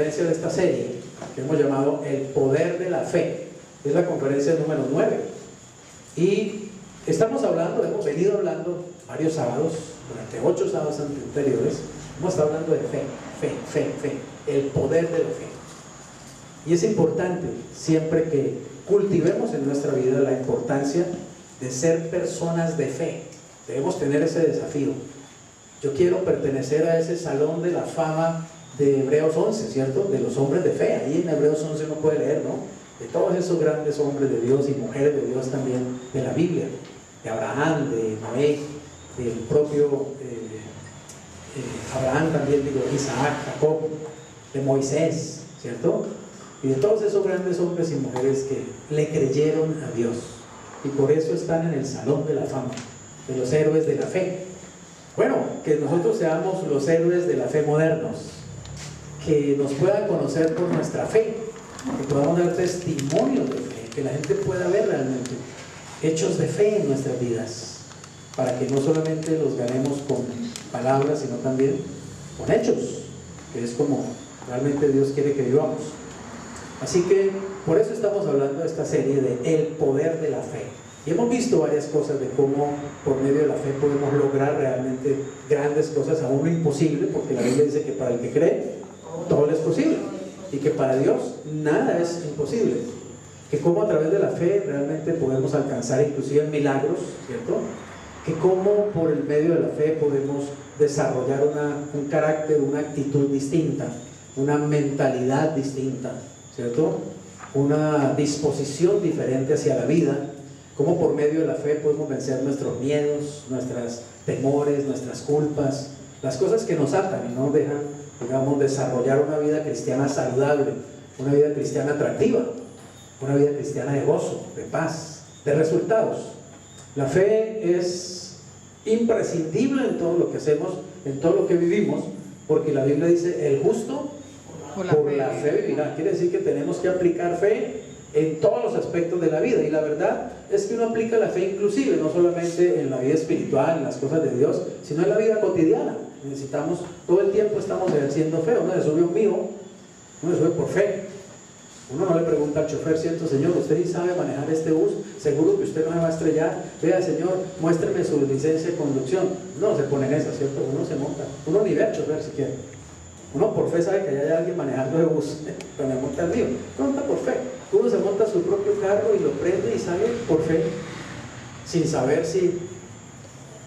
conferencia de esta serie que hemos llamado El Poder de la Fe. Es la conferencia número 9. Y estamos hablando, hemos venido hablando varios sábados, durante 8 sábados anteriores, hemos estado hablando de fe, el poder de la fe. Y es importante siempre que cultivemos en nuestra vida la importancia de ser personas de fe. Debemos tener ese desafío. Yo quiero pertenecer a ese salón de la fama de Hebreos 11, ¿cierto? De los hombres de fe. Ahí en Hebreos 11 uno puede leer, ¿no? De todos esos grandes hombres de Dios y mujeres de Dios también de la Biblia. De Abraham, de Noé, del propio Abraham también, digo, Isaac, Jacob, de Moisés, ¿cierto? Y de todos esos grandes hombres y mujeres que le creyeron a Dios. Y por eso están en el salón de la fama, de los héroes de la fe. Bueno, que nosotros seamos los héroes de la fe modernos, que nos puedan conocer por nuestra fe, que podamos dar testimonio de fe, que la gente pueda ver realmente hechos de fe en nuestras vidas, para que no solamente los ganemos con palabras, sino también con hechos, que es como realmente Dios quiere que vivamos. Así que por eso estamos hablando de esta serie de El Poder de la Fe. Y hemos visto varias cosas de cómo por medio de la fe podemos lograr realmente grandes cosas, aún lo imposible, porque la Biblia dice que para el que cree, todo le es posible. Y que para Dios nada es imposible. Que cómo a través de la fe realmente podemos alcanzar inclusive milagros, ¿cierto? Que cómo por el medio de la fe podemos desarrollar un carácter, una actitud distinta, una mentalidad distinta, ¿cierto? Una disposición diferente hacia la vida. Cómo por medio de la fe podemos vencer nuestros miedos, nuestros temores, nuestras culpas, las cosas que nos atan y no nos dejan, digamos, desarrollar una vida cristiana saludable, una vida cristiana atractiva, una vida cristiana de gozo, de paz, de resultados. La fe es imprescindible en todo lo que hacemos, en todo lo que vivimos, porque la Biblia dice, el justo por la fe vivirá. Quiere decir que tenemos que aplicar fe en todos los aspectos de la vida, y la verdad es que uno aplica la fe inclusive, no solamente en la vida espiritual, en las cosas de Dios, sino en la vida cotidiana. Necesitamos, todo el tiempo estamos ejerciendo fe. Uno se sube a un mío, uno se sube por fe. Uno no le pregunta al chofer, ¿cierto? Señor, ¿usted sabe manejar este bus? Seguro que usted no me va a estrellar. Vea, Señor, muéstreme su licencia de conducción. No se pone en esa, ¿cierto? Uno se monta, uno ni ve al chofer si quiere. Uno por fe sabe que allá hay alguien manejando el bus, pero me monta el mío. Uno monta por fe. Uno se monta su propio carro y lo prende y sale por fe, sin saber si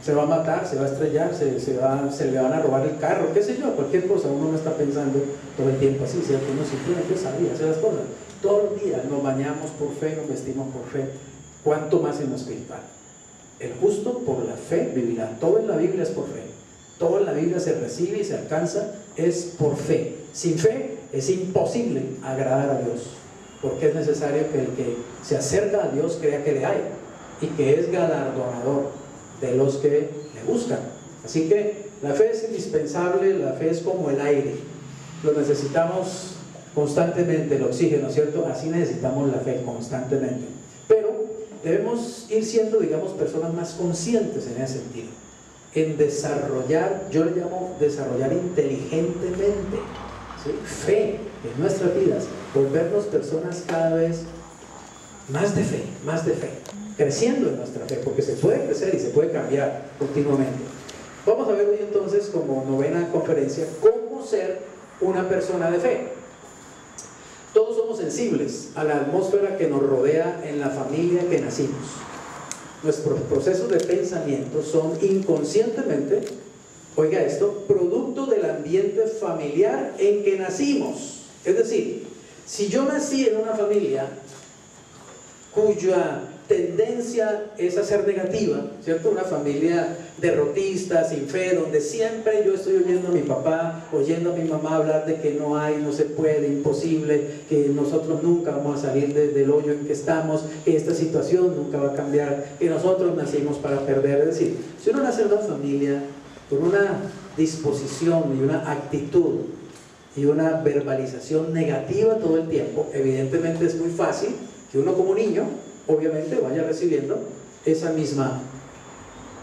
se va a matar, se va a estrellar, se le van a robar el carro, qué sé yo, cualquier cosa. Uno no está pensando todo el tiempo así, ¿cierto? Uno simplemente sabía hacer las cosas. Todos los días nos bañamos por fe, nos vestimos por fe. ¿Cuánto más en lo espiritual? El justo por la fe vivirá. Todo en la Biblia es por fe. Todo en la Biblia se recibe y se alcanza es por fe. Sin fe es imposible agradar a Dios, porque es necesario que el que se acerca a Dios crea que le hay y que es galardonador de los que le buscan. Así que la fe es indispensable, la fe es como el aire, lo necesitamos constantemente, el oxígeno, ¿cierto? Así necesitamos la fe constantemente, pero debemos ir siendo, digamos, personas más conscientes en ese sentido, en desarrollar, yo le llamo desarrollar inteligentemente, ¿sí? Fe en nuestras vidas, volvernos personas cada vez más de fe, creciendo en nuestra fe, porque se puede crecer y se puede cambiar continuamente. Vamos a ver hoy entonces, como novena conferencia, cómo ser una persona de fe. Todos somos sensibles a la atmósfera que nos rodea en la familia que nacimos. Nuestros procesos de pensamiento son inconscientemente, oiga esto, producto del ambiente familiar en que nacimos. Es decir, si yo nací en una familia cuya tendencia es a ser negativa, ¿cierto? Una familia derrotista, sin fe, donde siempre yo estoy oyendo a mi papá, oyendo a mi mamá hablar de que no hay, no se puede, imposible, que nosotros nunca vamos a salir del hoyo en que estamos, que esta situación nunca va a cambiar, que nosotros nacimos para perder. Es decir, si uno nace en una familia con una disposición y una actitud y una verbalización negativa todo el tiempo, evidentemente es muy fácil que uno como niño obviamente vaya recibiendo esa misma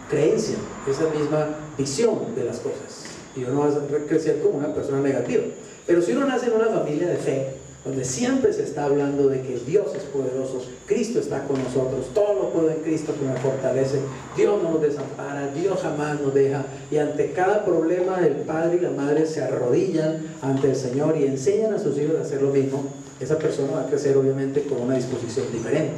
creencia, esa misma visión de las cosas, y uno va a crecer como una persona negativa. Pero si uno nace en una familia de fe, donde siempre se está hablando de que Dios es poderoso, Cristo está con nosotros, todo lo puedo en Cristo que me fortalece, Dios no nos desampara, Dios jamás nos deja, y ante cada problema el padre y la madre se arrodillan ante el Señor y enseñan a sus hijos a hacer lo mismo, esa persona va a crecer obviamente con una disposición diferente,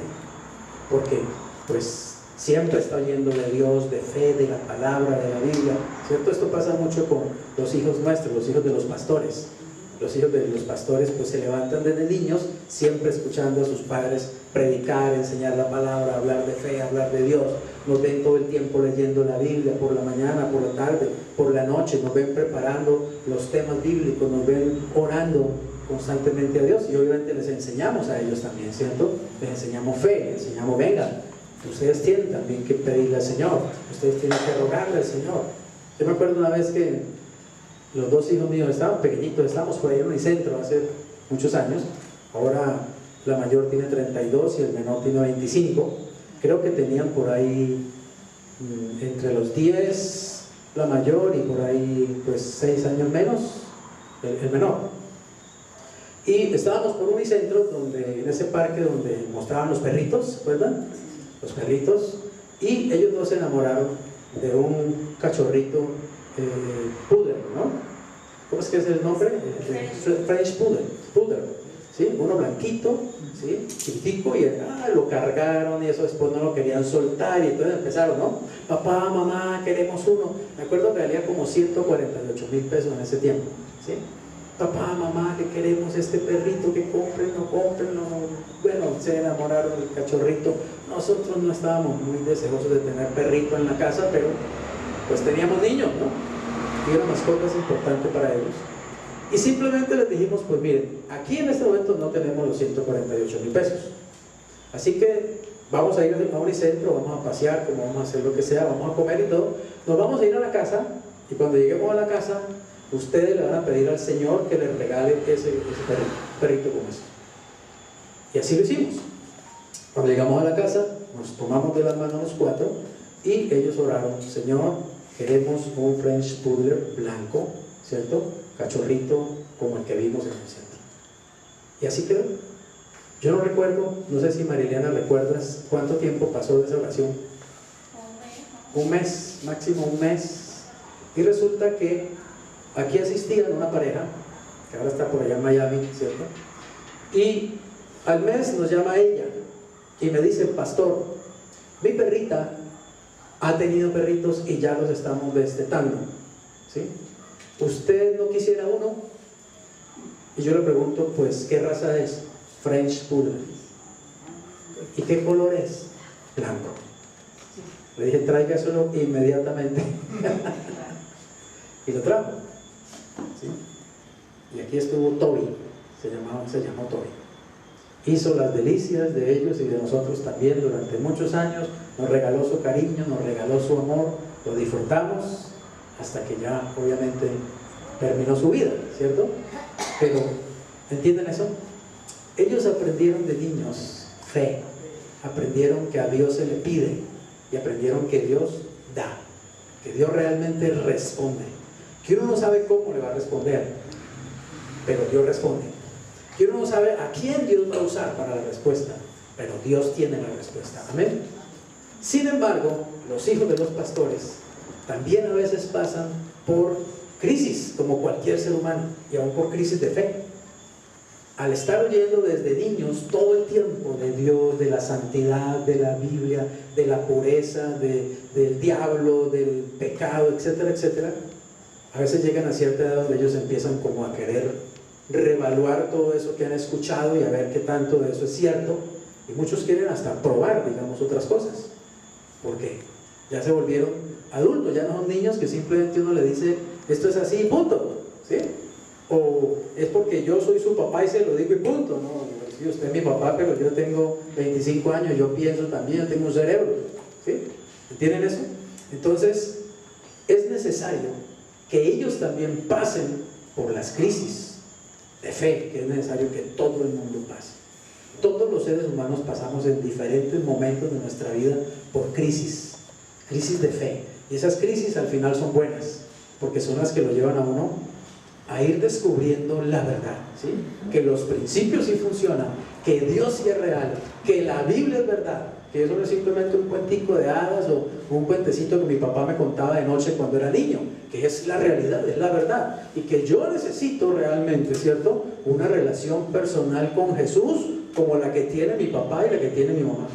porque pues siempre está oyendo de Dios, de fe, de la palabra, de la Biblia, ¿cierto? Esto pasa mucho con los hijos nuestros, los hijos de los pastores. Los hijos de los pastores pues se levantan desde niños siempre escuchando a sus padres predicar, enseñar la palabra, hablar de fe, hablar de Dios. Nos ven todo el tiempo leyendo la Biblia, por la mañana, por la tarde, por la noche, nos ven preparando los temas bíblicos, nos ven orando constantemente a Dios, y obviamente les enseñamos a ellos también, ¿cierto? Les enseñamos fe, les enseñamos, venga, ustedes tienen también que pedirle al Señor, ustedes tienen que rogarle al Señor. Yo me acuerdo una vez que los dos hijos míos estaban pequeñitos, estábamos por ahí en Unicentro hace muchos años, ahora la mayor tiene 32 y el menor tiene 25, creo que tenían por ahí entre los 10 la mayor y por ahí pues 6 años menos el menor. Y estábamos por Unicentro, donde, en ese parque donde mostraban los perritos, ¿recuerdan? Los perritos, y ellos dos se enamoraron de un cachorrito Poodle, ¿no? ¿Cómo es que es el nombre? French Poodle, ¿sí? Uno blanquito, ¿sí? Chiquitico, y lo cargaron y eso después no lo querían soltar y entonces empezaron, ¿no? Papá, mamá, queremos uno. Me acuerdo que valía como 148,000 pesos en ese tiempo, ¿sí? Papá, mamá, que queremos este perrito, que compren, no compren, no. Bueno, se enamoraron del cachorrito. Nosotros no estábamos muy deseosos de tener perrito en la casa, pero pues teníamos niños, ¿no? Y una mascota es importante para ellos. Y simplemente les dijimos, pues miren, aquí en este momento no tenemos los 148,000 pesos. Así que vamos a ir a Unicentro, vamos a pasear, como vamos a hacer lo que sea, vamos a comer y todo. Nos vamos a ir a la casa y cuando lleguemos a la casa, ustedes le van a pedir al Señor que les regale ese perrito como ese. Y así lo hicimos. Cuando llegamos a la casa, nos tomamos de las manos los cuatro y ellos oraron, Señor, queremos un French Poodle blanco, ¿cierto? Cachorrito como el que vimos en el centro. Y así quedó. Yo no recuerdo, no sé si Mariliana recuerdas cuánto tiempo pasó de esa oración. Un mes, máximo un mes. Y resulta que aquí asistían una pareja, que ahora está por allá en Miami, ¿cierto? Y al mes nos llama ella y me dice, pastor, mi perrita ha tenido perritos y ya los estamos destetando, ¿sí? ¿Usted no quisiera uno? Y yo le pregunto, pues, ¿qué raza es? French Poodle. ¿Y qué color es? Blanco. Le dije, tráigaselo inmediatamente. Y lo trajo, ¿sí? Y aquí estuvo Toby, se llamó Toby. Hizo las delicias de ellos y de nosotros también durante muchos años, nos regaló su cariño, nos regaló su amor, lo disfrutamos hasta que ya obviamente terminó su vida, ¿cierto? Pero, ¿entienden eso? Ellos aprendieron de niños fe, aprendieron que a Dios se le pide y aprendieron que Dios da, que Dios realmente responde, que uno no sabe cómo le va a responder, pero Dios responde. Que uno no sabe a quién Dios va a usar para la respuesta, pero Dios tiene la respuesta. Amén. Sin embargo, los hijos de los pastores también a veces pasan por crisis, como cualquier ser humano, y aún por crisis de fe. Al estar oyendo desde niños todo el tiempo de Dios, de la santidad, de la Biblia, de la pureza, del diablo, del pecado, etcétera, etcétera, a veces llegan a cierta edad donde ellos empiezan como a querer reevaluar todo eso que han escuchado y a ver qué tanto de eso es cierto, y muchos quieren hasta probar, digamos, otras cosas, porque ya se volvieron adultos, ya no son niños que simplemente uno le dice esto es así y punto, ¿sí? O es porque yo soy su papá y se lo digo y punto, no, sí, usted es mi papá, pero yo tengo 25 años, yo pienso también, yo tengo un cerebro, ¿sí? ¿Entienden eso? Entonces es necesario que ellos también pasen por las crisis de fe, que es necesario que todo el mundo pase. Todos los seres humanos pasamos en diferentes momentos de nuestra vida por crisis de fe, y esas crisis al final son buenas, porque son las que lo llevan a uno a ir descubriendo la verdad, ¿sí? Que los principios sí funcionan, que Dios sí es real, que la Biblia es verdad, que eso no es simplemente un cuentico de hadas o un cuentecito que mi papá me contaba de noche cuando era niño, que es la realidad, es la verdad, y que yo necesito realmente, ¿cierto?, una relación personal con Jesús como la que tiene mi papá y la que tiene mi mamá.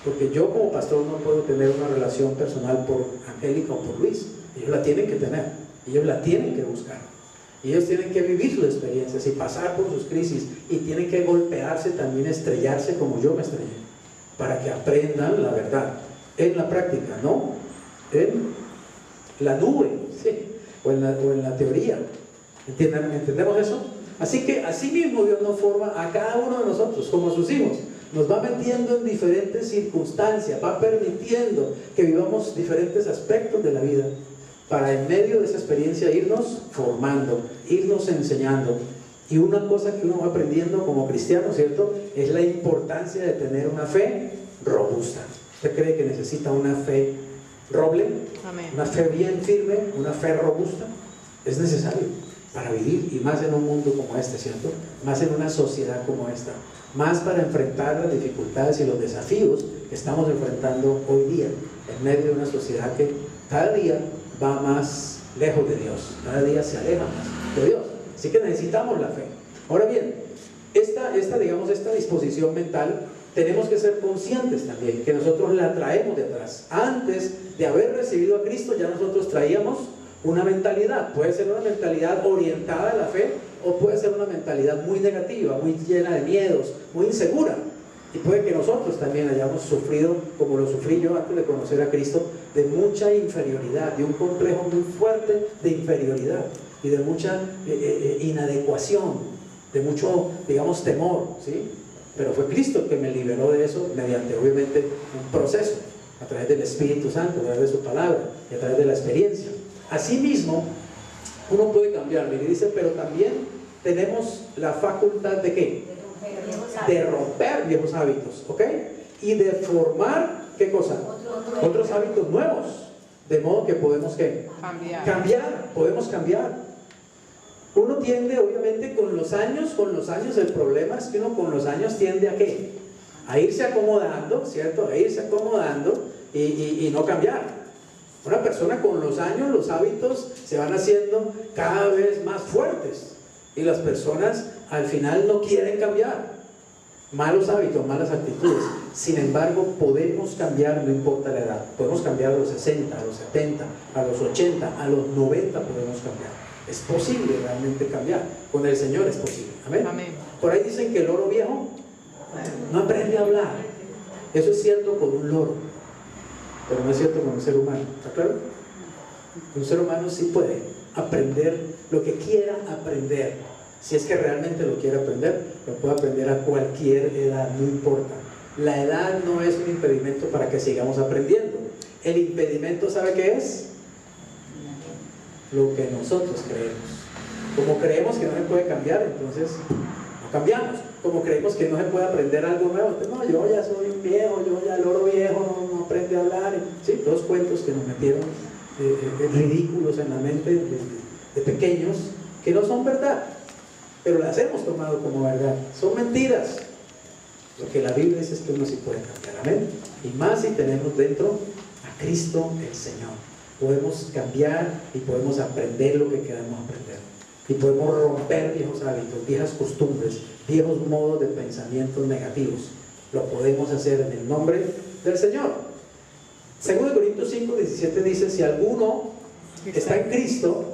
Porque yo como pastor no puedo tener una relación personal por Angélica o por Luis. Ellos la tienen que tener, ellos la tienen que buscar, y ellos tienen que vivir sus experiencias y pasar por sus crisis, y tienen que golpearse, también estrellarse como yo me estrellé, para que aprendan la verdad en la práctica, no en la nube, ¿sí? o en la teoría. ¿Entendemos eso? Así que así mismo Dios nos forma a cada uno de nosotros como sus hijos. Nos va metiendo en diferentes circunstancias, va permitiendo que vivamos diferentes aspectos de la vida, para en medio de esa experiencia irnos formando, irnos enseñando. Y una cosa que uno va aprendiendo como cristiano, ¿cierto?, es la importancia de tener una fe robusta. ¿Usted cree que necesita una fe roble? Amén. Una fe bien firme, una fe robusta. Es necesario para vivir, y más en un mundo como este, ¿cierto? Más en una sociedad como esta, más para enfrentar las dificultades y los desafíos que estamos enfrentando hoy día, en medio de una sociedad que cada día va más lejos de Dios, cada día se aleja más de Dios. Así que necesitamos la fe. Ahora bien, esta disposición mental, tenemos que ser conscientes también que nosotros la traemos de atrás. Antes de haber recibido a Cristo, ya nosotros traíamos una mentalidad. Puede ser una mentalidad orientada a la fe, o puede ser una mentalidad muy negativa, muy llena de miedos, muy insegura. Y puede que nosotros también hayamos sufrido, como lo sufrí yo antes de conocer a Cristo, de mucha inferioridad, de un complejo muy fuerte de inferioridad y de mucha inadecuación, de mucho, digamos, temor, ¿sí? Pero fue Cristo el que me liberó de eso, mediante obviamente un proceso, a través del Espíritu Santo, a través de su palabra y a través de la experiencia. Asimismo, uno puede cambiar, y dice, pero también tenemos la facultad de ¿qué? De romper viejos hábitos, ¿ok? Y de formar, ¿qué cosa? Otros hábitos nuevos, de modo que podemos ¿qué? Cambiar, podemos cambiar. Uno tiende, obviamente, con los años, el problema es que uno con los años tiende a ¿qué? A irse acomodando, ¿cierto? A irse acomodando y no cambiar. Una persona con los años, los hábitos se van haciendo cada vez más fuertes, y las personas al final no quieren cambiar. Malos hábitos, malas actitudes. Sin embargo, podemos cambiar, no importa la edad. Podemos cambiar a los 60, a los 70, a los 80, a los 90 podemos cambiar. Es posible realmente cambiar. Con el Señor es posible. Amén. Amén. Por ahí dicen que el loro viejo no aprende a hablar. Eso es cierto con un loro, pero no es cierto con un ser humano. ¿Está claro? Un ser humano sí puede aprender lo que quiera aprender. Si es que realmente lo quiere aprender, lo puede aprender a cualquier edad, no importa. La edad no es un impedimento para que sigamos aprendiendo. El impedimento, ¿sabe qué es? Lo que nosotros creemos. Como creemos que no se puede cambiar, entonces no cambiamos. Como creemos que no se puede aprender algo nuevo, entonces, no, yo ya soy un viejo, yo ya loro viejo, no aprende a hablar. ¿Sí? Dos cuentos que nos metieron ridículos en la mente de pequeños, que no son verdad, pero las hemos tomado como verdad. Son mentiras. Lo que la Biblia dice es que uno sí puede cambiar. Amén. Y más si tenemos dentro a Cristo el Señor. Podemos cambiar y podemos aprender lo que queramos aprender. Y podemos romper viejos hábitos, viejas costumbres, viejos modos de pensamientos negativos. Lo podemos hacer en el nombre del Señor. 2 Corintios 5:17 dice: si alguno está en Cristo,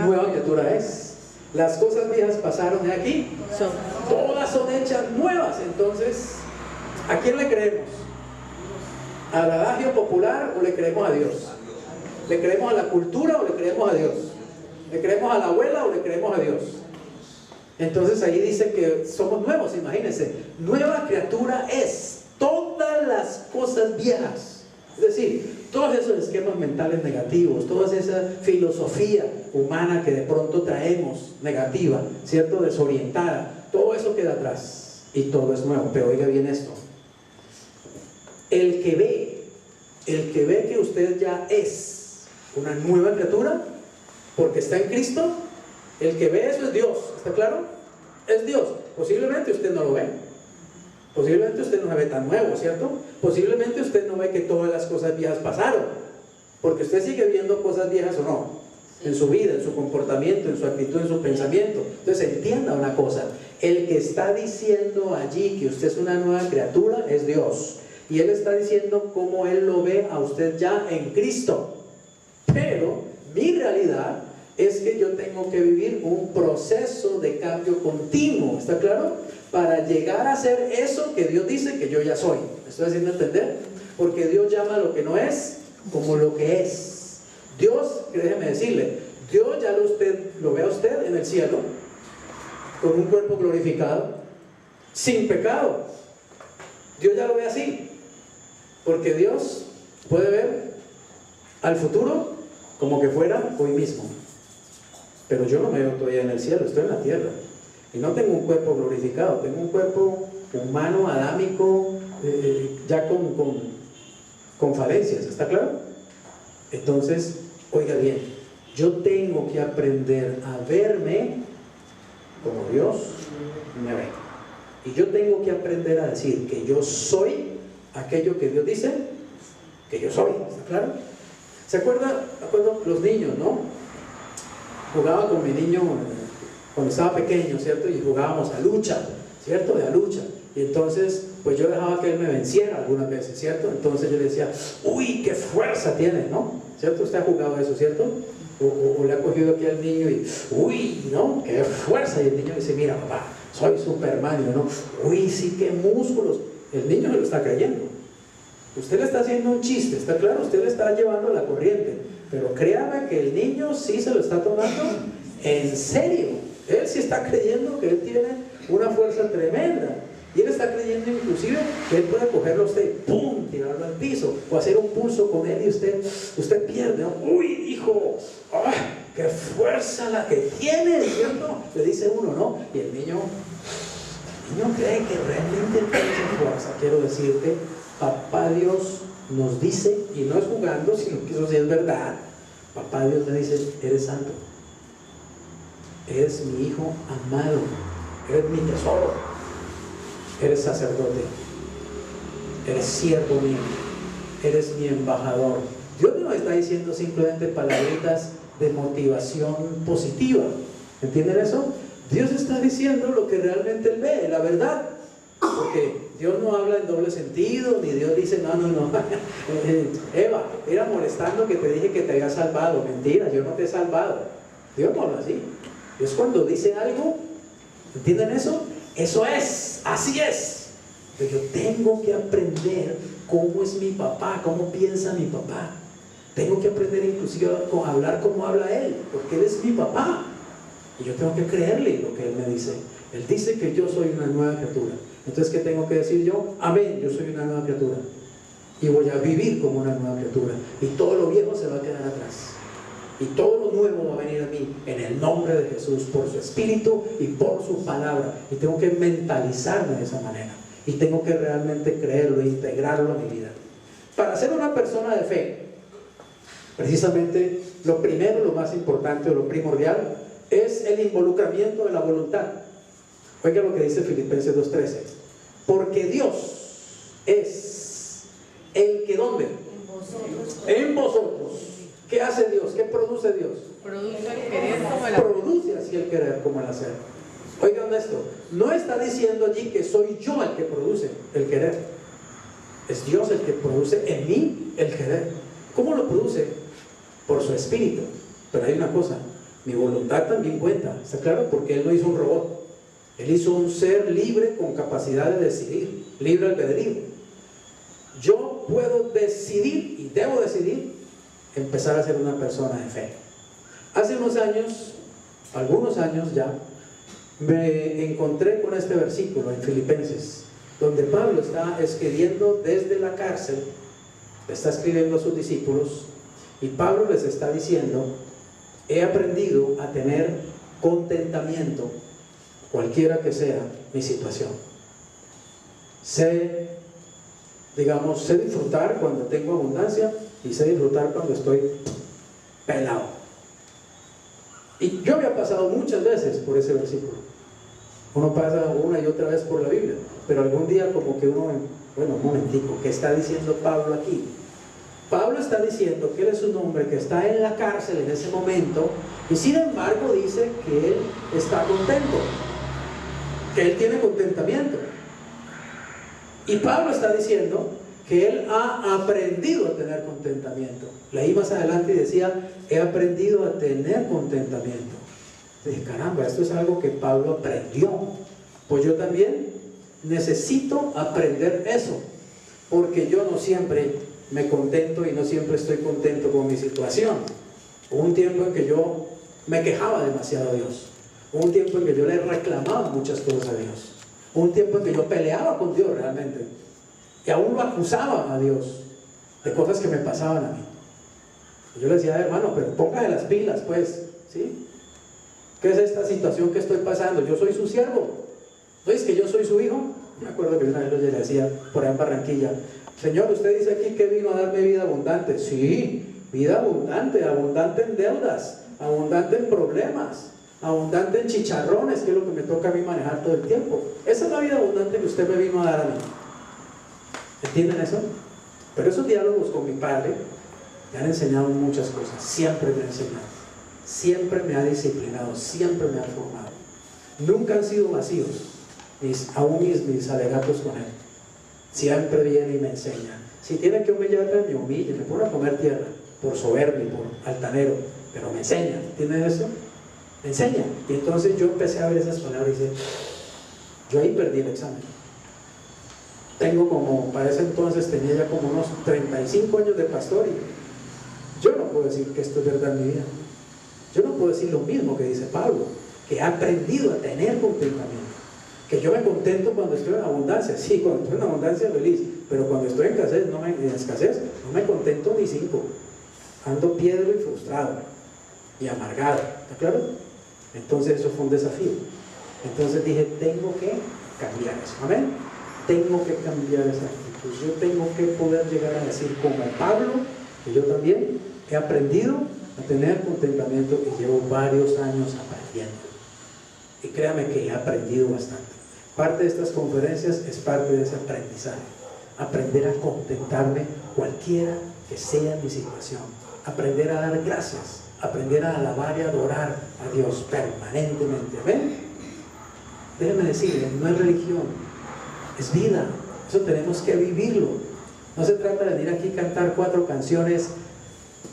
nueva criatura es. Las cosas viejas pasaron de aquí, todas son hechas nuevas. Entonces, ¿a quién le creemos? ¿Al adagio popular o le creemos a Dios? ¿Le creemos a la cultura o le creemos a Dios? ¿Le creemos a la abuela o le creemos a Dios? Entonces ahí dice que somos nuevos. Imagínense, nueva criatura es todas las cosas viejas. Es decir, todos esos esquemas mentales negativos, toda esa filosofía humana que de pronto traemos negativa, ¿cierto? Desorientada, todo eso queda atrás y todo es nuevo. Pero oiga bien esto: el que ve que usted ya es una nueva criatura porque está en Cristo, El que ve eso es Dios, ¿está claro? Es Dios. Posiblemente usted no lo ve. Posiblemente usted no se ve tan nuevo, ¿cierto? Posiblemente usted no ve que todas las cosas viejas pasaron, porque usted sigue viendo cosas viejas o no, en su vida, en su comportamiento, en su actitud, en su pensamiento. Entonces entienda una cosa, el que está diciendo allí que usted es una nueva criatura es Dios, y Él está diciendo cómo Él lo ve a usted ya en Cristo. Pero mi realidad es que yo tengo que vivir un proceso de cambio continuo, ¿está claro? Para llegar a ser eso que Dios dice que yo ya soy. ¿Me estoy haciendo entender? Porque Dios llama lo que no es como lo que es. Dios, déjeme decirle, Dios ya lo ve a usted en el cielo, con un cuerpo glorificado, sin pecado. Dios ya lo ve así, porque Dios puede ver al futuro como que fuera hoy mismo. Pero yo no me veo todavía en el cielo, estoy en la tierra. Y no tengo un cuerpo glorificado, tengo un cuerpo humano, adámico, ya con falencias, ¿está claro? Entonces, oiga bien, yo tengo que aprender a verme como Dios me ve. Y yo tengo que aprender a decir que yo soy aquello que Dios dice que yo soy, ¿está claro? ¿Se acuerdan los niños, no? Jugaba con mi niño cuando estaba pequeño, ¿cierto? Y jugábamos a lucha, ¿cierto? De a lucha. Y entonces, pues yo dejaba que él me venciera algunas veces, ¿cierto? Entonces yo le decía, uy, qué fuerza tiene, ¿no? ¿Cierto? Usted ha jugado eso, ¿cierto? O le ha cogido aquí al niño y, uy, ¿no? Qué fuerza. Y el niño dice, mira, papá, soy Superman, ¿no? Uy, sí, qué músculos. El niño se lo está creyendo. Usted le está haciendo un chiste, ¿está claro? Usted le está llevando la corriente. Pero créame que el niño sí se lo está tomando en serio. Él sí está creyendo que él tiene una fuerza tremenda. Y él está creyendo inclusive que él puede cogerlo a usted, ¡pum!, tirarlo al piso, o hacer un pulso con él y usted pierde, ¿no? ¡Uy, hijo! ¡Ay, qué fuerza la que tiene! ¿Cierto? Le dice uno, ¿no? Y el niño cree que realmente tiene fuerza. Quiero decirte, Papá Dios nos dice, y no es jugando, sino que eso sí es verdad. Papá Dios me dice, eres santo, eres mi hijo amado, eres mi tesoro, eres sacerdote, eres siervo mío, eres mi embajador. Dios no está diciendo simplemente palabritas de motivación positiva, ¿entienden eso? Dios está diciendo lo que realmente Él ve, la verdad. Porque Dios no habla en doble sentido, ni Dios dice, no, Eva, era molestando que te dije que te había salvado. Mentira, yo no te he salvado. Dios no habla así. Dios cuando dice algo, ¿entienden eso? Eso es, así es. Pero yo tengo que aprender cómo es mi papá, cómo piensa mi papá. Tengo que aprender inclusive a hablar como habla Él, porque Él es mi papá. Y yo tengo que creerle lo que Él me dice. Él dice que yo soy una nueva criatura. Entonces, ¿qué tengo que decir yo? Amén, yo soy una nueva criatura. Y voy a vivir como una nueva criatura. Y todo lo viejo se va a quedar atrás. Y todo lo nuevo va a venir a mí en el nombre de Jesús, por su Espíritu y por su palabra. Y tengo que mentalizarme de esa manera. Y tengo que realmente creerlo e integrarlo a mi vida. Para ser una persona de fe, precisamente lo primero, lo más importante o lo primordial es el involucramiento de la voluntad. Oiga lo que dice Filipenses 2:13. Porque Dios es el que, ¿dónde? En vosotros. ¿Qué hace Dios? ¿Qué produce Dios? Produce el querer como el hacer. Produce así el querer como el hacer. Oigan esto, no está diciendo allí que soy yo el que produce el querer. Es Dios el que produce en mí el querer. ¿Cómo lo produce? Por su Espíritu. Pero hay una cosa, mi voluntad también cuenta, ¿está claro? Porque Él no hizo un robot. Él hizo un ser libre con capacidad de decidir, libre albedrío. Yo puedo decidir y debo decidir empezar a ser una persona de fe. Hace unos años, algunos años ya, me encontré con este versículo en Filipenses, donde Pablo está escribiendo desde la cárcel, está escribiendo a sus discípulos, y Pablo les está diciendo: he aprendido a tener contentamiento cualquiera que sea mi situación. Sé disfrutar cuando tengo abundancia y sé disfrutar cuando estoy pelado. Y yo había pasado muchas veces por ese versículo. Uno pasa una y otra vez por la Biblia, pero algún día como que uno, bueno, un momentico, ¿qué está diciendo Pablo aquí? Pablo está diciendo que él es un hombre que está en la cárcel en ese momento, y sin embargo dice que él está contento, que él tiene contentamiento. Y Pablo está diciendo que él ha aprendido a tener contentamiento. Leí más adelante y decía, he aprendido a tener contentamiento. Dije, caramba, esto es algo que Pablo aprendió. Pues yo también necesito aprender eso, porque yo no siempre me contento y no siempre estoy contento con mi situación. Hubo un tiempo en que yo me quejaba demasiado a Dios. Hubo un tiempo en que yo le reclamaba muchas cosas a Dios. Hubo un tiempo en que yo peleaba con Dios realmente. Y aún lo acusaba a Dios de cosas que me pasaban a mí. Y yo le decía, hermano, pero póngase las pilas, pues, ¿sí? ¿Qué es esta situación que estoy pasando? Yo soy su siervo. ¿No es que yo soy su hijo? Me acuerdo que una vez le decía por ahí en Barranquilla, Señor, usted dice aquí que vino a darme vida abundante. Sí, vida abundante, abundante en deudas, abundante en problemas, abundante en chicharrones, que es lo que me toca a mí manejar todo el tiempo. Esa es la vida abundante que usted me vino a dar a mí. ¿Entienden eso? Pero esos diálogos con mi padre me han enseñado muchas cosas. Siempre me ha enseñado, siempre me ha disciplinado, siempre me ha formado. Nunca han sido vacíos aún mis alegatos con él. Siempre viene y me enseña. Si tiene que humillarme, me humilla, me pone a comer tierra por soberbio, por altanero, pero me enseña. ¿Entiendes eso? Me enseña. Y entonces yo empecé a ver esas palabras y dije, yo ahí perdí el examen. Tengo como, para ese entonces tenía ya como unos 35 años de pastor y yo no puedo decir que esto es verdad en mi vida. Yo no puedo decir lo mismo que dice Pablo, que he aprendido a tener contentamiento. Que yo me contento cuando estoy en abundancia. Sí, cuando estoy en abundancia feliz, pero cuando estoy en escasez no me contento ni 5. Ando piedro y frustrado y amargado. ¿Está claro? Entonces eso fue un desafío. Entonces dije, tengo que cambiar eso. Amén. Tengo que cambiar esa actitud. Yo tengo que poder llegar a decir como Pablo, que yo también he aprendido a tener contentamiento y llevo varios años aprendiendo. Y créame que he aprendido bastante. Parte de estas conferencias es parte de ese aprendizaje. Aprender a contentarme cualquiera que sea mi situación. Aprender a dar gracias. Aprender a alabar y adorar a Dios permanentemente. ¿Ven? Déjenme decirles, no es religión, es vida. Eso tenemos que vivirlo. No se trata de venir aquí a cantar 4 canciones,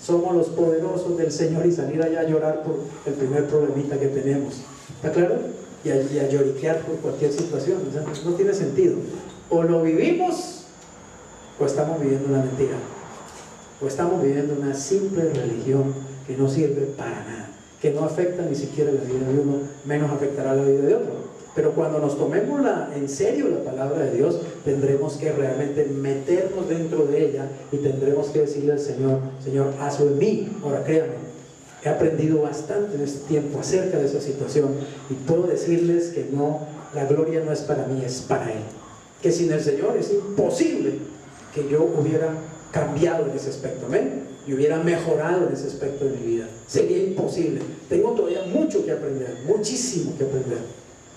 somos los poderosos del Señor, y salir allá a llorar por el primer problemita que tenemos. ¿Está claro? Y a lloriquear por cualquier situación. O sea, no tiene sentido. O lo vivimos o estamos viviendo una mentira, o estamos viviendo una simple religión que no sirve para nada, que no afecta ni siquiera la vida de uno, menos afectará la vida de otro. Pero cuando nos tomemos en serio la palabra de Dios, tendremos que realmente meternos dentro de ella y tendremos que decirle al Señor, Señor, hazlo en mí. Ahora créanme, he aprendido bastante en este tiempo acerca de esa situación y puedo decirles que no, la gloria no es para mí, es para Él. Que sin el Señor es imposible que yo hubiera cambiado en ese aspecto, amén, y hubiera mejorado en ese aspecto de mi vida. Sería imposible. Tengo todavía mucho que aprender, muchísimo que aprender,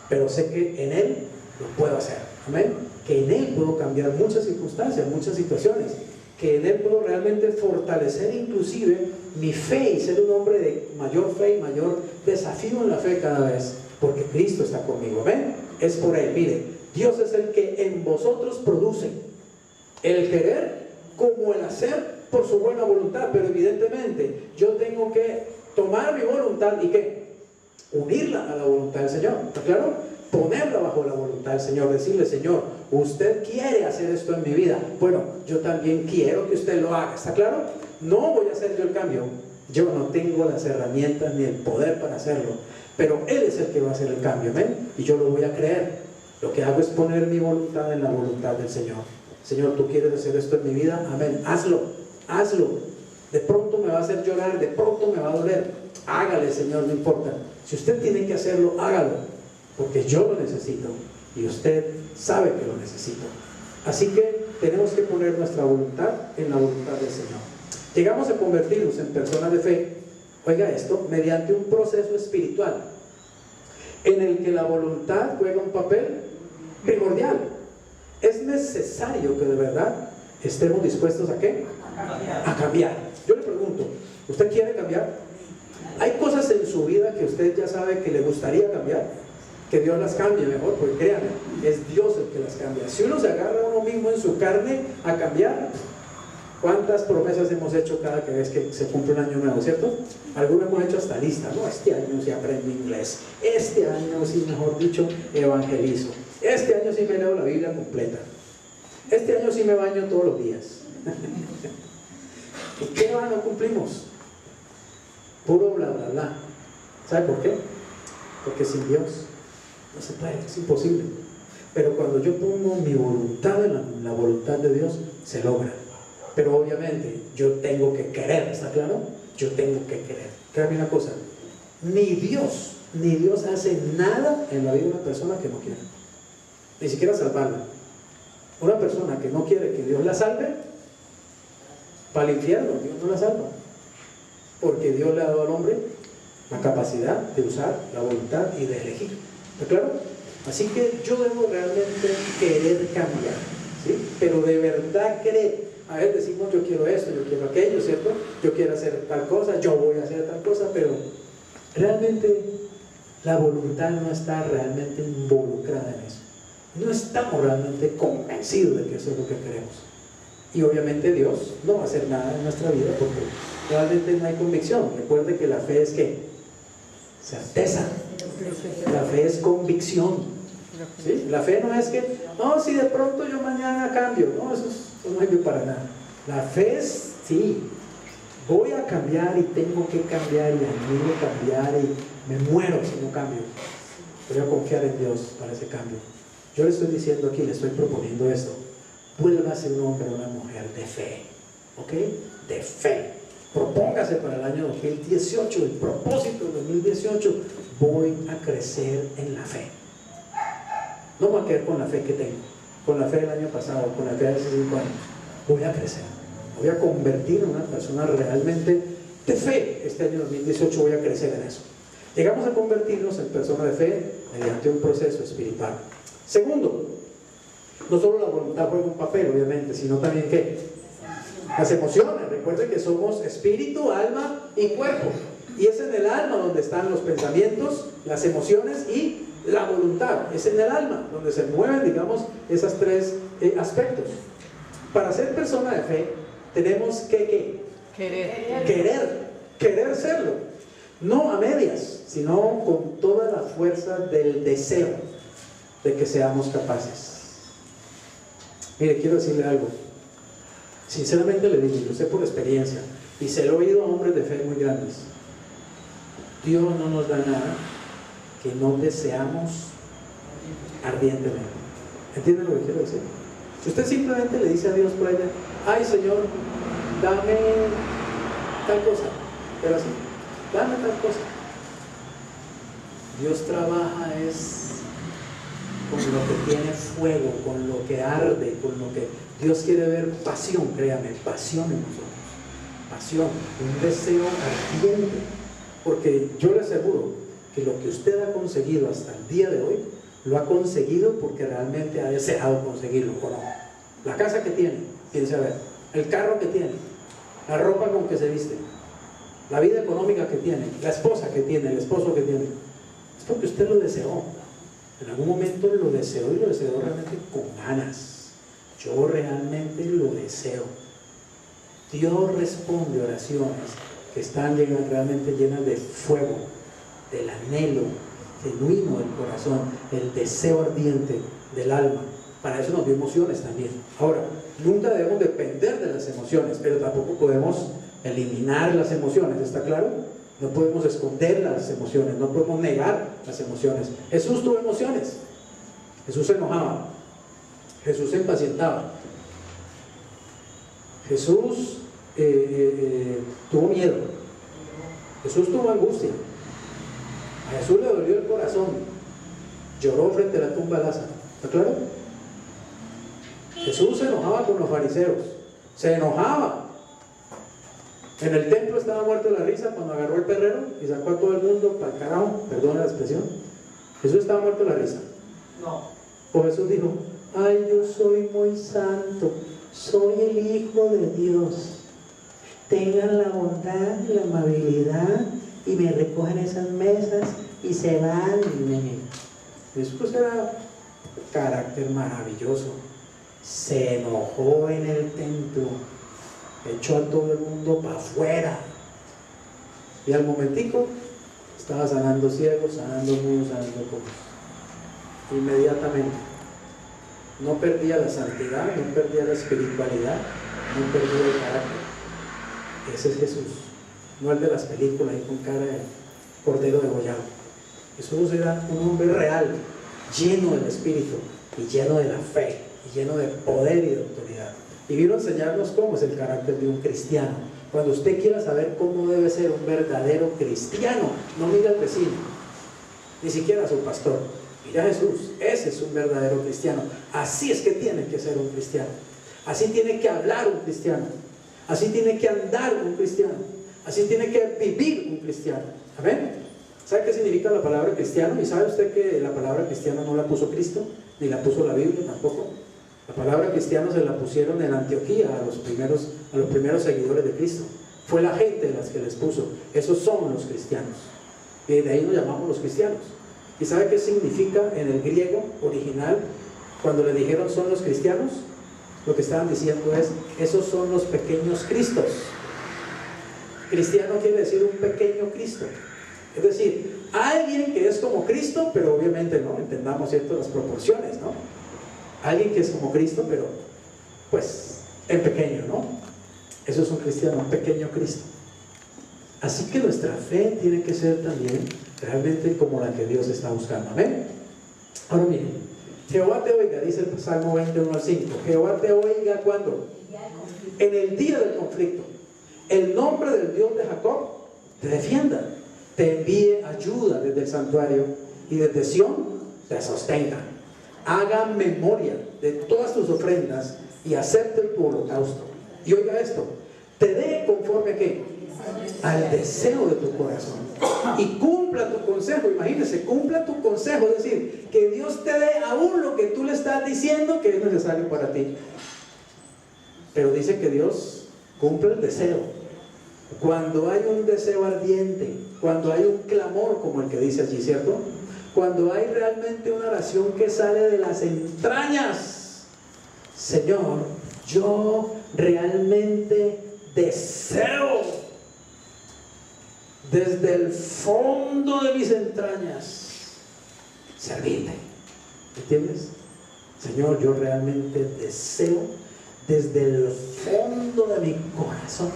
pero sé que en Él lo puedo hacer, amén, que en Él puedo cambiar muchas circunstancias, muchas situaciones, que en Él puedo realmente fortalecer inclusive mi fe y ser un hombre de mayor fe y mayor desafío en la fe cada vez, porque Cristo está conmigo, amén. Es por Él. Mire, Dios es el que en vosotros produce el querer como el hacer por su buena voluntad, pero evidentemente yo tengo que tomar mi voluntad y ¿qué? Unirla a la voluntad del Señor. ¿Está claro? Ponerla bajo la voluntad del Señor, decirle, Señor, usted quiere hacer esto en mi vida, bueno, yo también quiero que usted lo haga. ¿Está claro? No voy a hacer yo el cambio, yo no tengo las herramientas ni el poder para hacerlo, pero Él es el que va a hacer el cambio, ¿ven? Y yo lo voy a creer. Lo que hago es poner mi voluntad en la voluntad del Señor. Señor, tú quieres hacer esto en mi vida, amén, hazlo, hazlo. De pronto me va a hacer llorar, de pronto me va a doler, hágale, Señor, no importa. Si usted tiene que hacerlo, hágalo, porque yo lo necesito y usted sabe que lo necesito. Así que tenemos que poner nuestra voluntad en la voluntad del Señor. Llegamos a convertirnos en personas de fe Oiga esto, mediante un proceso espiritual en el que la voluntad juega un papel primordial. Es necesario que de verdad estemos dispuestos ¿a qué? A cambiar. Yo le pregunto, ¿usted quiere cambiar? ¿Hay cosas en su vida que usted ya sabe que le gustaría cambiar? Que Dios las cambie mejor, porque créanme, es Dios el que las cambia. Si uno se agarra a uno mismo en su carne a cambiar, ¿cuántas promesas hemos hecho cada vez que se cumple un año nuevo, cierto? Algunos hemos hecho hasta lista, ¿no? Este año sí aprendo inglés, este año sí, mejor dicho, evangelizo, este año sí me leo la Biblia completa, este año sí me baño todos los días. ¿Y qué va? No cumplimos. Puro bla bla bla. ¿Sabe por qué? Porque sin Dios no se puede, es imposible. Pero cuando yo pongo mi voluntad en la voluntad de Dios, se logra. Pero obviamente yo tengo que querer, ¿está claro? Yo tengo que querer. Créame una cosa, ni Dios hace nada en la vida de una persona que no quiera, ni siquiera salvarla. Una persona que no quiere que Dios la salve, para el infierno, Dios no la salva, porque Dios le ha dado al hombre la capacidad de usar la voluntad y de elegir. ¿Está claro? Así que yo debo realmente querer cambiar, ¿sí? Pero de verdad querer. A ver, decimos yo quiero esto, yo quiero aquello, ¿cierto? Yo quiero hacer tal cosa, yo voy a hacer tal cosa, pero realmente la voluntad no está realmente involucrada en eso. No estamos realmente convencidos de que eso es lo que queremos. Y obviamente Dios no va a hacer nada en nuestra vida porque realmente no hay convicción. Recuerde que la fe es ¿qué? Certeza. La fe es convicción. ¿Sí? La fe no es que, no, si de pronto yo mañana cambio. No, eso no sirve para nada. La fe es, sí, voy a cambiar y tengo que cambiar y anhelo cambiar y me muero si no cambio. Voy a confiar en Dios para ese cambio. Yo le estoy diciendo aquí, le estoy proponiendo esto. Vuélvase un hombre o una mujer de fe, ¿ok? De fe. Propóngase para el año 2018, el propósito del 2018, voy a crecer en la fe. No me voy a quedar con la fe que tengo, con la fe del año pasado, con la fe de hace 5 años. Voy a crecer, voy a convertir en una persona realmente de fe. Este año 2018 voy a crecer en eso. Llegamos a convertirnos en personas de fe mediante un proceso espiritual. Segundo, no solo la voluntad juega un papel, obviamente, sino también ¿qué? Las emociones. Recuerden que somos espíritu, alma y cuerpo. Y es en el alma donde están los pensamientos, las emociones y la voluntad. Es en el alma donde se mueven, digamos, esos tres aspectos. Para ser persona de fe, tenemos que querer serlo. No a medias, sino con toda la fuerza del deseo de que seamos capaces. Mire, quiero decirle algo. Sinceramente le digo, yo sé por experiencia, y se lo he oído a hombres de fe muy grandes. Dios no nos da nada que no deseamos ardientemente. ¿Entienden lo que quiero decir? Si usted simplemente le dice a Dios por allá, ay Señor, dame tal cosa, pero así, dame tal cosa. Dios trabaja es con lo que tiene fuego, con lo que arde, con lo que Dios quiere ver pasión, créame, pasión en nosotros, pasión, un deseo ardiente, porque yo le aseguro que lo que usted ha conseguido hasta el día de hoy, lo ha conseguido porque realmente ha deseado conseguirlo, ¿o no? La casa que tiene, piense a ver, el carro que tiene, la ropa con que se viste, la vida económica que tiene, la esposa que tiene, el esposo que tiene, es porque usted lo deseó. En algún momento lo deseó y lo deseó realmente con ganas. Yo realmente lo deseo. Dios responde oraciones que están realmente llenas de fuego, del anhelo genuino del corazón, el deseo ardiente del alma. Para eso nos dio emociones también. Ahora, nunca debemos depender de las emociones, pero tampoco podemos eliminar las emociones, ¿está claro? No podemos esconder las emociones, no podemos negar las emociones. Jesús tuvo emociones. Jesús se enojaba. Jesús se impacientaba. Jesús tuvo miedo. Jesús tuvo angustia. A Jesús le dolió el corazón. Lloró frente a la tumba de Lázaro. ¿Está claro? Jesús se enojaba con los fariseos. Se enojaba. En el templo estaba muerto de la risa cuando agarró el perrero y sacó a todo el mundo para el carajo, perdón la expresión. Jesús estaba muerto de la risa. No. O Jesús dijo, ay, yo soy muy santo, soy el Hijo de Dios. Tengan la bondad y la amabilidad y me recogen esas mesas y se van. Jesús era carácter maravilloso. Se enojó en el templo, echó a todo el mundo para afuera y al momentico estaba sanando ciegos, sanando mudos, sanando cojos. Inmediatamente. No perdía la santidad, no perdía la espiritualidad, no perdía el carácter. Ese es Jesús, no el de las películas y con cara de cordero degollado. Jesús era un hombre real, lleno del Espíritu y lleno de la fe y lleno de poder y de autoridad. Y vino a enseñarnos cómo es el carácter de un cristiano. Cuando usted quiera saber cómo debe ser un verdadero cristiano, no mire al vecino, ni siquiera a su pastor. Mira a Jesús, ese es un verdadero cristiano. Así es que tiene que ser un cristiano. Así tiene que hablar un cristiano. Así tiene que andar un cristiano. Así tiene que vivir un cristiano. ¿Amén? ¿Sabe qué significa la palabra cristiano? ¿Y sabe usted que la palabra cristiano no la puso Cristo? Ni la puso la Biblia tampoco. La palabra cristiano se la pusieron en Antioquía a los primeros seguidores de Cristo. Fue la gente las que les puso. Esos son los cristianos. Y de ahí nos llamamos los cristianos. ¿Y sabe qué significa en el griego original cuando le dijeron son los cristianos? Lo que estaban diciendo es, esos son los pequeños Cristos. Cristiano quiere decir un pequeño Cristo. Es decir, alguien que es como Cristo, pero obviamente no, entendamos cierto las proporciones, ¿no? Alguien que es como Cristo, pero pues en pequeño, ¿no? Eso es un cristiano, un pequeño Cristo. Así que nuestra fe tiene que ser también realmente como la que Dios está buscando. ¿Amén? Ahora miren, Jehová te oiga, dice el Salmo 21 al 5. Jehová te oiga, ¿cuándo? En el día del conflicto. El nombre del Dios de Jacob te defienda, te envíe ayuda desde el santuario y desde Sión te sostenga. Haga memoria de todas tus ofrendas y acepte tu holocausto. Y oiga esto, te dé conforme a qué? Al deseo de tu corazón. Y cumpla tu consejo. Imagínese, cumpla tu consejo. Es decir, que Dios te dé aún lo que tú le estás diciendo que es necesario para ti. Pero dice que Dios cumple el deseo. Cuando hay un deseo ardiente, cuando hay un clamor como el que dice allí, ¿cierto? Cuando hay realmente una oración que sale de las entrañas. Señor, yo realmente deseo desde el fondo de mis entrañas servirte. ¿Entiendes? Señor, yo realmente deseo desde el fondo de mi corazón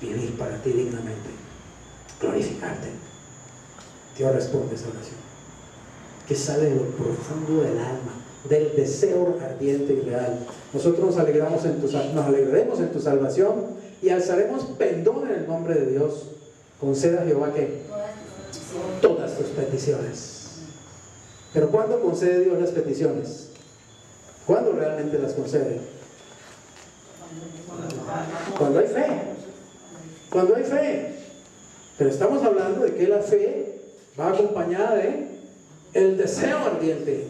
vivir para ti dignamente, glorificarte. Dios responde esa oración que sale de lo profundo del alma, del deseo ardiente y real. Nosotros nos alegraremos en tu salvación y alzaremos pendón en el nombre de Dios. Conceda a Jehová que todas tus peticiones. Pero ¿cuándo concede Dios las peticiones? ¿Cuándo realmente las concede? Cuando hay fe. Cuando hay fe. Pero estamos hablando de que la fe va acompañada de el deseo ardiente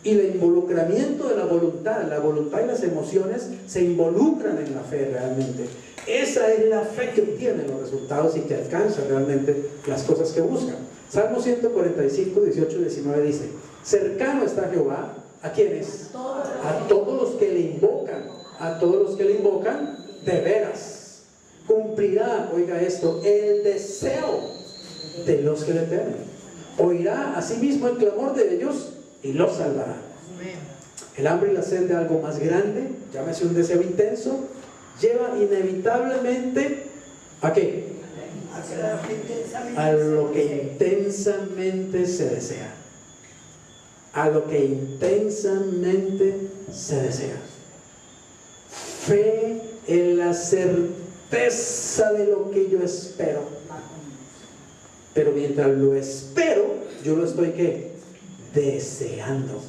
y el involucramiento de la voluntad y las emociones se involucran en la fe realmente. Esa es la fe que obtiene los resultados y que alcanza realmente las cosas que buscan. Salmo 145, 18 y 19 dice: cercano está Jehová, ¿a quiénes? A todos los que le invocan, a todos los que le invocan de veras. Cumplirá, oiga esto, el deseo de los que le temen. Oirá asimismo el clamor de ellos y los salvará. El hambre y la sed de algo más grande, llámese un deseo intenso, lleva inevitablemente ¿a qué? A lo que intensamente se desea. A lo que intensamente se desea. Fe en la certeza de lo que yo espero. Pero mientras lo espero, yo lo estoy ¿qué? Deseando.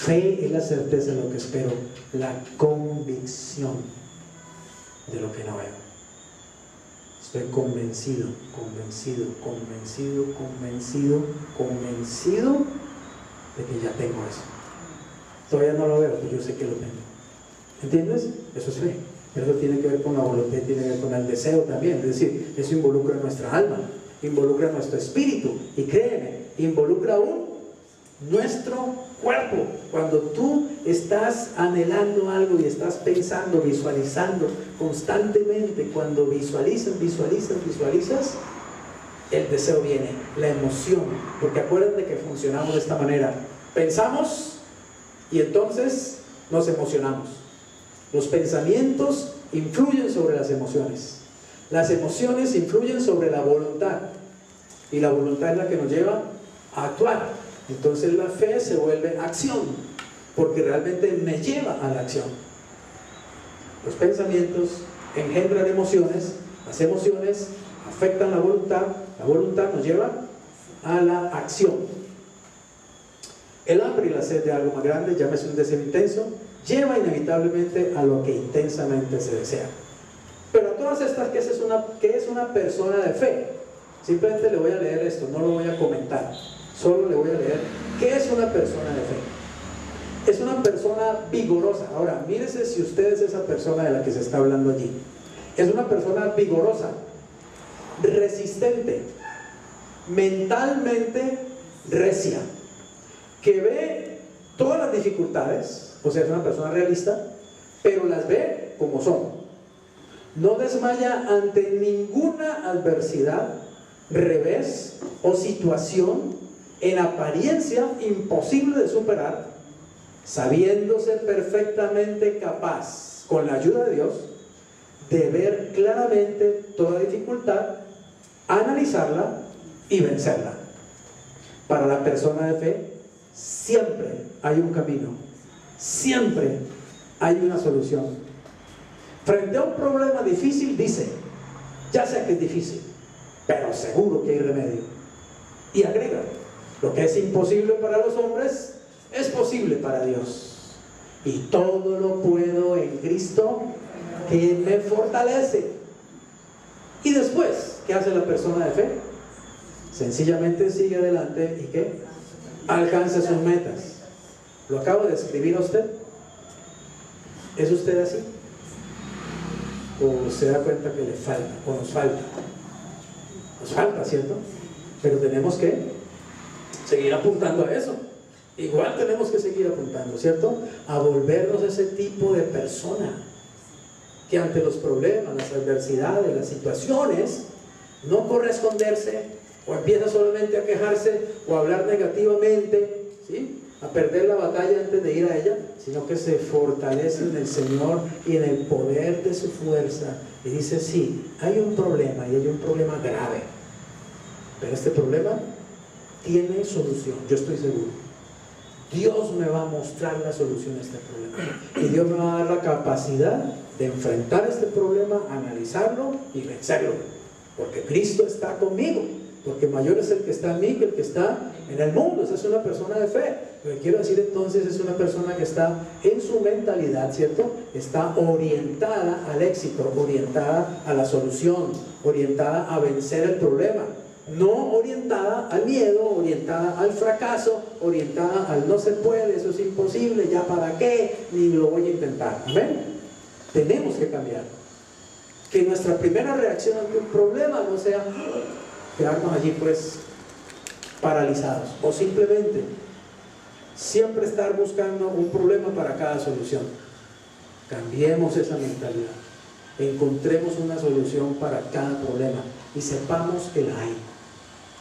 Fe es la certeza de lo que espero, la convicción de lo que no veo. Estoy convencido de que ya tengo eso. Todavía no lo veo, pero yo sé que lo tengo. ¿Entiendes? Eso es fe. Pero eso tiene que ver con la voluntad, tiene que ver con el deseo también. Es decir, eso involucra nuestra alma, involucra nuestro espíritu. Y créeme, involucra aún nuestro cuerpo. Cuando tú estás anhelando algo y estás pensando, visualizando constantemente, cuando visualizas, el deseo viene, la emoción. Porque acuérdate que funcionamos de esta manera: pensamos y entonces nos emocionamos. Los pensamientos influyen sobre las emociones influyen sobre la voluntad, y la voluntad es la que nos lleva a actuar. Entonces la fe se vuelve acción, porque realmente me lleva a la acción. Los pensamientos engendran emociones, las emociones afectan la voluntad nos lleva a la acción. El hambre y la sed de algo más grande, llámese un deseo intenso, lleva inevitablemente a lo que intensamente se desea. Pero a todas estas, ¿qué es una persona de fe? Simplemente le voy a leer esto, no lo voy a comentar, solo le voy a leer qué es una persona de fe. Es una persona vigorosa. Ahora, mírese si usted es esa persona de la que se está hablando allí. Es una persona vigorosa, resistente, mentalmente recia, que ve todas las dificultades, o sea, es una persona realista, pero las ve como son. No desmaya ante ninguna adversidad, revés o situación en apariencia imposible de superar, sabiéndose perfectamente capaz, con la ayuda de Dios, de ver claramente toda dificultad, analizarla y vencerla. Para la persona de fe, siempre hay un camino, siempre hay una solución. Frente a un problema difícil, dice: ya sé que es difícil, pero seguro que hay remedio. Y agrega: lo que es imposible para los hombres es posible para Dios. Y todo lo puedo en Cristo que me fortalece. Y después, ¿qué hace la persona de fe? Sencillamente sigue adelante y ¿qué? Alcanza sus metas. ¿Lo acabo de escribir a usted? ¿Es usted así? ¿O se da cuenta que le falta? ¿O nos falta? Nos falta, ¿cierto? Pero tenemos que seguir apuntando a eso. Igual tenemos que seguir apuntando, ¿cierto? A volvernos ese tipo de persona que ante los problemas, las adversidades, las situaciones, no corre a esconderse o empieza solamente a quejarse o a hablar negativamente, ¿sí? A perder la batalla antes de ir a ella, sino que se fortalece en el Señor y en el poder de su fuerza y dice: sí, hay un problema, y hay un problema grave, pero este problema tiene solución, yo estoy seguro. Dios me va a mostrar la solución a este problema, y Dios me va a dar la capacidad de enfrentar este problema, analizarlo y vencerlo, porque Cristo está conmigo, porque mayor es el que está en mí que el que está en el mundo. Esa es una persona de fe. Lo que quiero decir entonces es una persona que está en su mentalidad, ¿cierto? Está orientada al éxito, orientada a la solución, orientada a vencer el problema, no orientada al miedo, orientada al fracaso, orientada al no se puede, eso es imposible, ya para qué, ni lo voy a intentar. ¿Amén? Tenemos que cambiar. Que nuestra primera reacción ante un problema no sea quedarnos allí pues paralizados, o simplemente siempre estar buscando un problema para cada solución. Cambiemos esa mentalidad, encontremos una solución para cada problema y sepamos que la hay.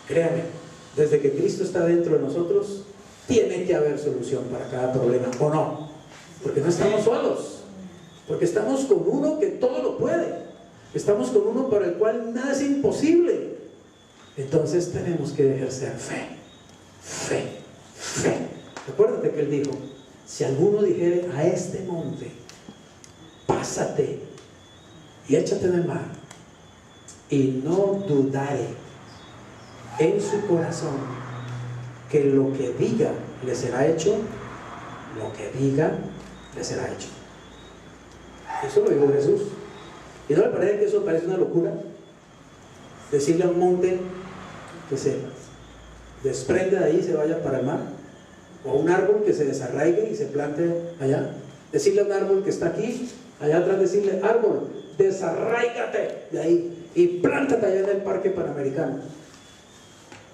Créame, desde que Cristo está dentro de nosotros, tiene que haber solución para cada problema, ¿o no? Porque no estamos solos, porque estamos con uno que todo lo puede, estamos con uno para el cual nada es imposible. Entonces tenemos que ejercer fe, fe, fe. Recuérdate que Él dijo: si alguno dijere a este monte, pásate y échate en el mar, y no dudare en su corazón que lo que diga le será hecho, lo que diga le será hecho. Eso lo dijo Jesús. ¿Y no le parece que eso parece una locura? Decirle a un monte que se desprende de ahí y se vaya para el mar, o a un árbol que se desarraigue y se plante allá. Decirle a un árbol que está aquí, allá atrás, decirle: árbol, desarráigate de ahí y plántate allá en el Parque Panamericano.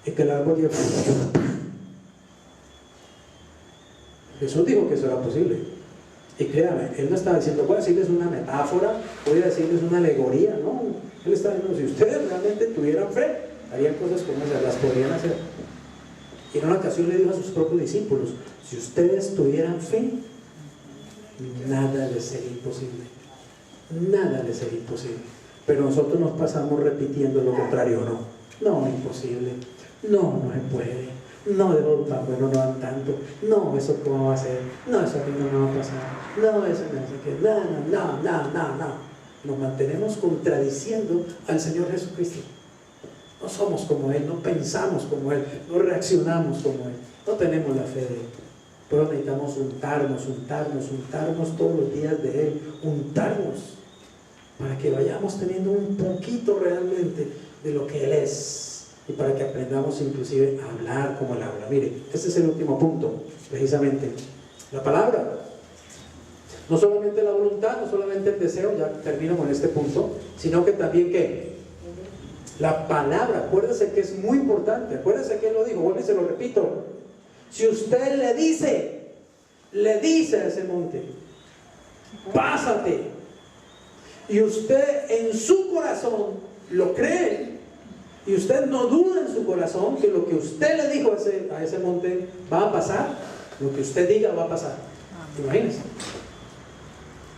Y que el árbol diga... Jesús dijo que eso era posible. Y créame, Él no estaba diciendo: voy a decirles una metáfora, voy a decirles una alegoría. No, Él estaba diciendo: si ustedes realmente tuvieran fe, harían cosas como esas, las podrían hacer. Y en una ocasión le dijo a sus propios discípulos: si ustedes tuvieran fe, nada les sería imposible. Nada les sería imposible. Pero nosotros nos pasamos repitiendo lo contrario. No, imposible. No se puede. No, de tan bueno no dan tanto. No, eso cómo va a ser. No, eso a mí no me va a pasar. No, eso no sé qué. No. Nos mantenemos contradiciendo al Señor Jesucristo. No somos como Él, no pensamos como Él, no reaccionamos como Él, no tenemos la fe de Él. Pero necesitamos untarnos todos los días de Él, untarnos, para que vayamos teniendo un poquito realmente de lo que Él es, y para que aprendamos inclusive a hablar como Él habla. Mire, este es el último punto, precisamente, la palabra. No solamente la voluntad, no solamente el deseo, ya termino con este punto, sino que también ¿qué? La palabra. Acuérdese que es muy importante, acuérdese que Él lo dijo, vuelvo y se lo repito: si usted le dice a ese monte, pásate, y usted en su corazón lo cree, y usted no duda en su corazón que lo que usted le dijo a ese monte va a pasar, lo que usted diga va a pasar. Imagínense.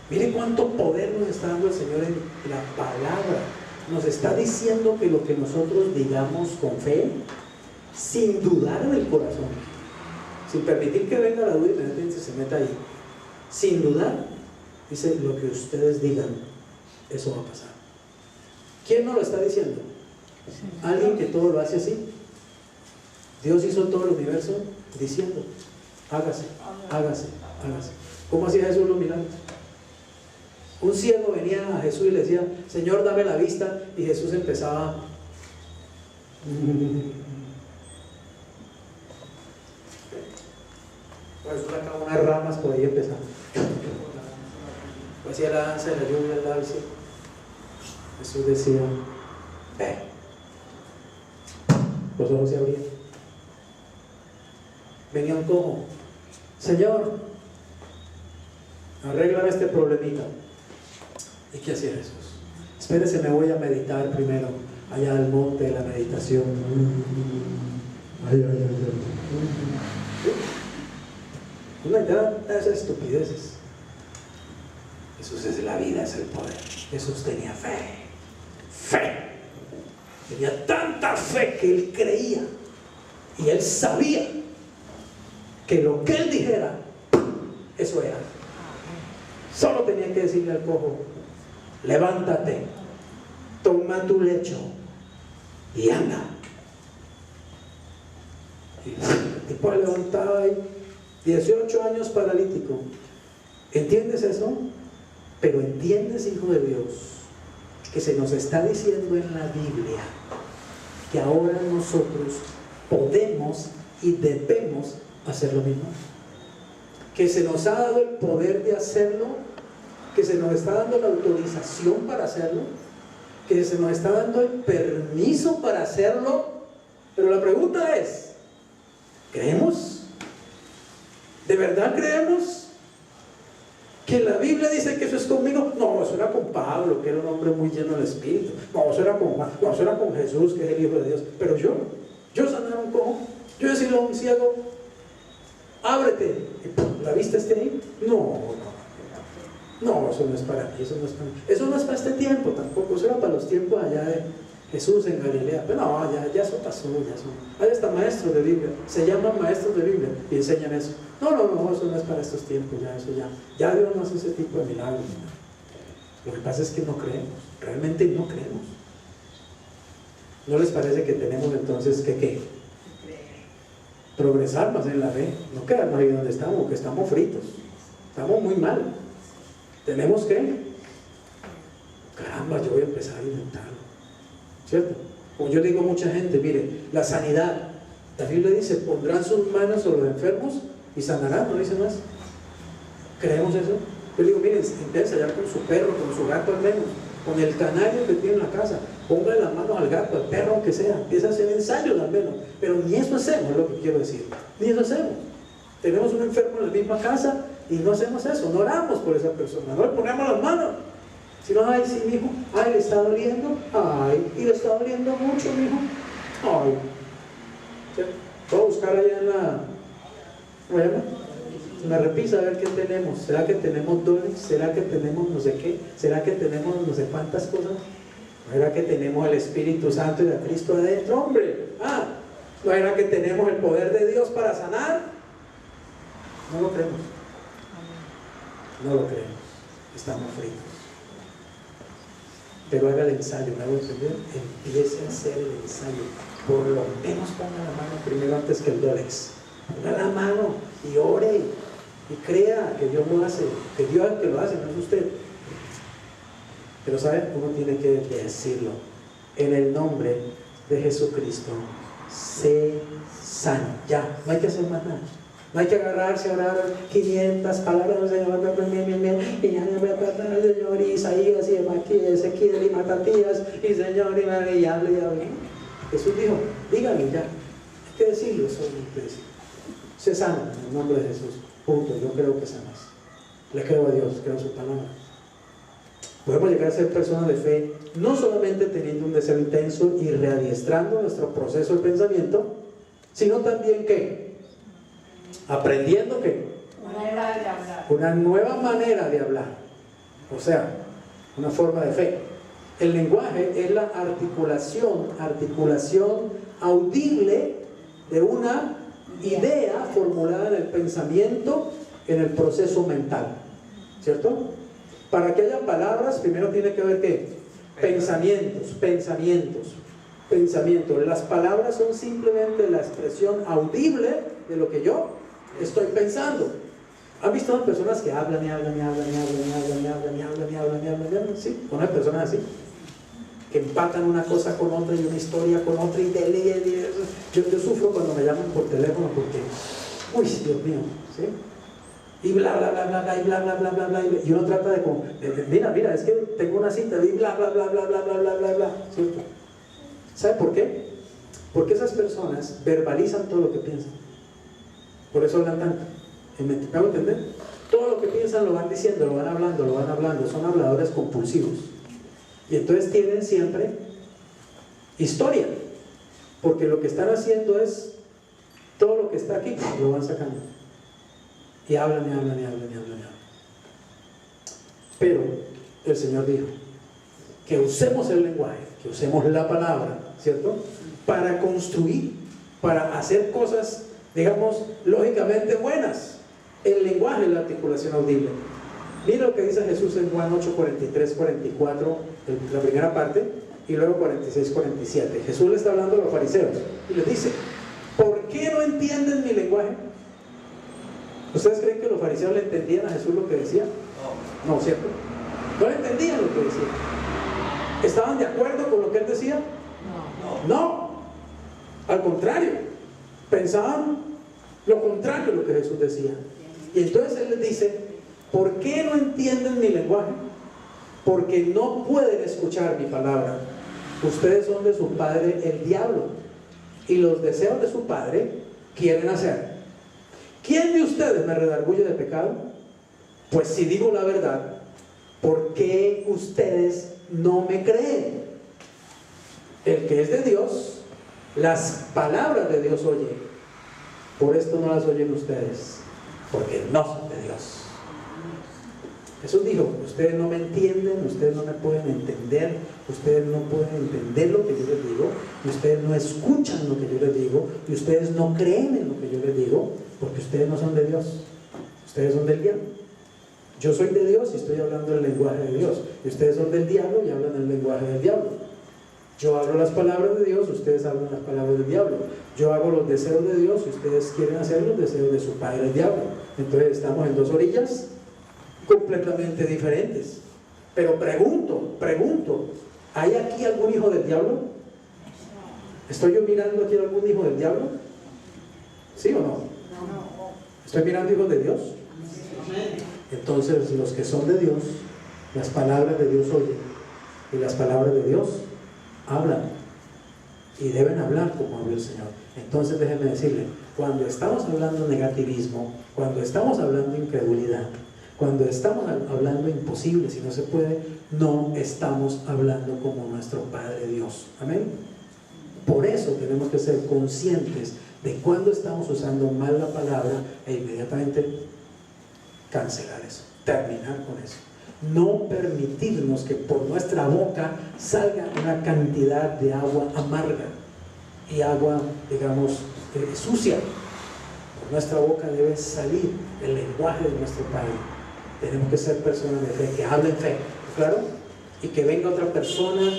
Mire cuánto poder nos está dando el Señor en la palabra. Nos está diciendo que lo que nosotros digamos con fe, sin dudar en el corazón, sin permitir que venga la duda y la gente se meta ahí, sin dudar, dice: lo que ustedes digan, eso va a pasar. ¿Quién nos lo está diciendo? Alguien que todo lo hace así. Dios hizo todo el universo diciendo: hágase, hágase, hágase. ¿Cómo hacía Jesús los milagros? Un ciego venía a Jesús y le decía: Señor, dame la vista, y Jesús empezaba pues sacaba unas ramas por ahí, empezaba, hacía la danza de la lluvia, el darse. Jesús decía: los ojos se abrían. Venía un cojo: Señor, arréglame este problemita. ¿Y qué hacía Jesús? Espérese, me voy a meditar primero allá al monte de la meditación. Una idea de esas estupideces. Jesús es la vida, es el poder. Jesús tenía fe. Tenía tanta fe que Él creía, y Él sabía que lo que Él dijera, eso era. Solo tenía que decirle al cojo: levántate, toma tu lecho y anda. Y el tipo se levantaba ahí, 18 años paralítico. ¿Entiendes eso? Pero entiendes, hijo de Dios, que se nos está diciendo en la Biblia que ahora nosotros podemos y debemos hacer lo mismo, que se nos ha dado el poder de hacerlo, que se nos está dando la autorización para hacerlo, que se nos está dando el permiso para hacerlo. Pero la pregunta es: ¿creemos? ¿De verdad creemos que la Biblia dice que eso es conmigo? No, eso era con Pablo, que era un hombre muy lleno del Espíritu. No, eso era con Juan. No, eso era con Jesús, que es el Hijo de Dios. Pero yo sanar a un cojo, yo decirle a un ciego: ábrete, y la vista esté ahí. No, eso no es para mí, eso no es para este tiempo tampoco. Eso era para los tiempos allá de Jesús en Galilea. Pero no, ya eso pasó, Hay hasta maestros de Biblia, se llaman maestros de Biblia y enseñan eso. No, eso no es para estos tiempos, ya Dios no hace ese tipo de milagros. Lo que pasa es que no creemos, realmente no creemos. ¿No les parece que tenemos entonces que qué? progresar más en la fe, no quedarnos ahí donde estamos, que estamos fritos, estamos muy mal. Tenemos que, caramba, yo voy a empezar a intentarlo, ¿cierto? Como yo le digo a mucha gente, mire, la sanidad, la Biblia dice, pondrán sus manos sobre los enfermos y sanarán, no dice más. ¿Creemos eso? Yo le digo, miren, intenta ya con su perro, con su gato al menos, con el canario que tiene en la casa, póngale las manos al gato, al perro aunque sea, empieza a hacer ensayos al menos, pero ni eso hacemos, es lo que quiero decir, ni eso hacemos. Tenemos un enfermo en la misma casa y no hacemos eso, no oramos por esa persona, no le ponemos las manos, sino, ay, sí, mijo, ay, le está doliendo, ay, y le está doliendo mucho, mijo, ay. ¿Sí? Puedo buscar allá en la, ¿cómo se llama? En la repisa a ver qué tenemos. ¿Será que tenemos dones? ¿Será que tenemos no sé qué? ¿Será que tenemos no sé cuántas cosas? ¿No era que tenemos el Espíritu Santo y a Cristo adentro, hombre? ¿No era que tenemos el poder de Dios para sanar? No lo creemos. No lo creemos. Estamos fritos. Pero haga el ensayo, ¿me hago entender? Empiece a hacer el ensayo. Por lo menos ponga la mano primero antes que el Dolex. Ponga la mano y ore y crea que Dios lo hace, que Dios es el que lo hace, no es usted. Pero ¿sabe? Uno tiene que decirlo. En el nombre de Jesucristo, sé sano. Ya, no hay que hacer más nada. No hay que agarrarse a orar 500 palabras, Señor, y ya me voy a tratar, Señor, y Isaías, y Ezequiel, y Matatías, y Señor, y hable. Jesús dijo, dígame ya. Hay que decirlo eso en la iglesia. Sé sano en el nombre de Jesús. Punto. Yo creo que sanas. Le creo a Dios, creo a su palabra. Podemos llegar a ser personas de fe, no solamente teniendo un deseo intenso y readiestrando nuestro proceso de pensamiento, sino también ¿qué? Aprendiendo ¿qué? Una nueva manera de hablar. O sea, una forma de fe. El lenguaje es la articulación audible de una idea formulada en el pensamiento, en el proceso mental, ¿cierto? Para que haya palabras, primero tiene que haber ¿qué? Pensamientos. Las palabras son simplemente la expresión audible de lo que yo estoy pensando. ¿Han visto a personas que hablan? ¿Sí? ¿Con las personas así? Que empatan una cosa con otra y una historia con otra y yo sufro cuando me llaman por teléfono porque, uy, Dios mío, ¿sí? Y bla, bla, bla, bla, bla, y bla, bla, bla, bla, bla, y uno trata de como, mira, es que tengo una cita, y bla, bla, bla, bla, bla, bla, bla, bla, bla, ¿cierto? ¿Sabe por qué? Porque esas personas verbalizan todo lo que piensan. Por eso hablan tanto. ¿Me hago entender? Todo lo que piensan lo van diciendo, lo van hablando, son habladores compulsivos. Y entonces tienen siempre historia, porque lo que están haciendo es todo lo que está aquí, lo van sacando. Y hablan. Pero el Señor dijo que usemos el lenguaje, que usemos la palabra, ¿cierto? Para construir, para hacer cosas, digamos, lógicamente buenas. El lenguaje es la articulación audible. Mira lo que dice Jesús en Juan 8, 43, 44, la primera parte, y luego 46, 47. Jesús le está hablando a los fariseos y les dice, ¿por qué no entienden mi lenguaje? ¿Ustedes creen que los fariseos le entendían a Jesús lo que decía? No, ¿cierto? No le entendían lo que decía. ¿Estaban de acuerdo con lo que él decía? No. Al contrario, pensaban lo contrario de lo que Jesús decía. Y entonces él les dice, ¿por qué no entienden mi lenguaje? Porque no pueden escuchar mi palabra. Ustedes son de su padre el diablo, y los deseos de su padre quieren hacer. ¿Quién de ustedes me redarguye de pecado? Pues si digo la verdad, ¿por qué ustedes no me creen? El que es de Dios, las palabras de Dios oye. Por esto no las oyen ustedes, porque no son de Dios. Jesús dijo, ustedes no me entienden, ustedes no me pueden entender, ustedes no pueden entender lo que yo les digo, y ustedes no escuchan lo que yo les digo, y ustedes no creen en lo que yo les digo, porque ustedes no son de Dios, ustedes son del diablo. Yo soy de Dios y estoy hablando el lenguaje de Dios, y ustedes son del diablo y hablan el lenguaje del diablo. Yo hablo las palabras de Dios, ustedes hablan las palabras del diablo. Yo hago los deseos de Dios y ustedes quieren hacer los deseos de su padre el diablo. Entonces estamos en dos orillas completamente diferentes. Pero pregunto, ¿hay aquí algún hijo del diablo? ¿Estoy yo mirando aquí algún hijo del diablo? ¿Sí o no? ¿Estoy mirando hijos de Dios? Entonces los que son de Dios, las palabras de Dios oyen, y las palabras de Dios hablan, y deben hablar como habla el Señor. Entonces déjenme decirle, cuando estamos hablando negativismo, cuando estamos hablando incredulidad, cuando estamos hablando imposible, si no se puede, no estamos hablando como nuestro Padre Dios. Amén. Por eso tenemos que ser conscientes de cuando estamos usando mal la palabra e inmediatamente cancelar eso, terminar con eso. No permitirnos que por nuestra boca salga una cantidad de agua amarga y agua, digamos, sucia. Por nuestra boca debe salir el lenguaje de nuestro Padre. Tenemos que ser personas de fe, que hablen fe, ¿claro? Y que venga otra persona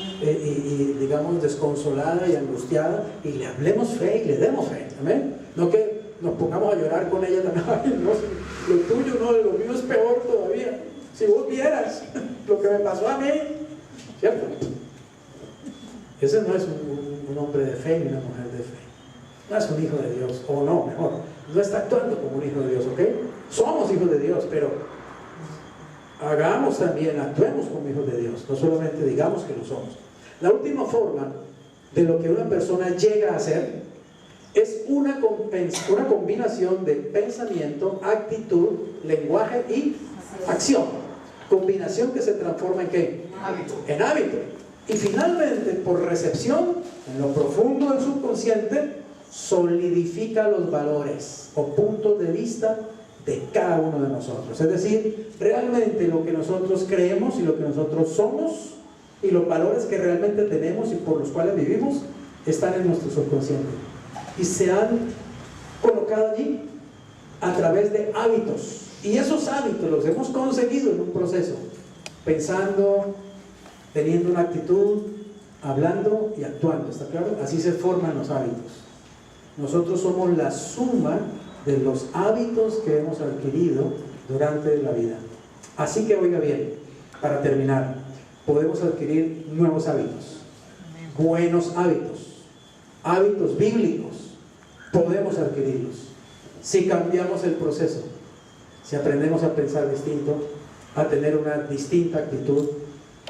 digamos, desconsolada y angustiada, y le hablemos fe y le demos fe. ¿Amén? No que nos pongamos a llorar con ella también. Ay, no, lo tuyo no, lo mío es peor todavía. Si vos vieras lo que me pasó a mí, ¿cierto? Ese no es un hombre de fe ni una mujer de fe. No es un hijo de Dios, o no, mejor, no está actuando como un hijo de Dios, ¿ok? Somos hijos de Dios, pero hagamos también, actuemos como hijos de Dios, no solamente digamos que lo somos. La última forma de lo que una persona llega a hacer es una combinación de pensamiento, actitud, lenguaje y acción. Combinación que se transforma ¿en qué? En hábito. Y finalmente, por recepción, en lo profundo del subconsciente, solidifica los valores o puntos de vista de cada uno de nosotros. Es decir, realmente lo que nosotros creemos y lo que nosotros somos y los valores que realmente tenemos y por los cuales vivimos están en nuestro subconsciente y se han colocado allí a través de hábitos, y esos hábitos los hemos conseguido en un proceso, pensando, teniendo una actitud, hablando y actuando. ¿Está claro? Así se forman los hábitos. Nosotros somos la suma de los hábitos que hemos adquirido durante la vida. Así que oiga bien, para terminar, podemos adquirir nuevos hábitos, buenos hábitos, hábitos bíblicos, podemos adquirirlos si cambiamos el proceso, si aprendemos a pensar distinto, a tener una distinta actitud,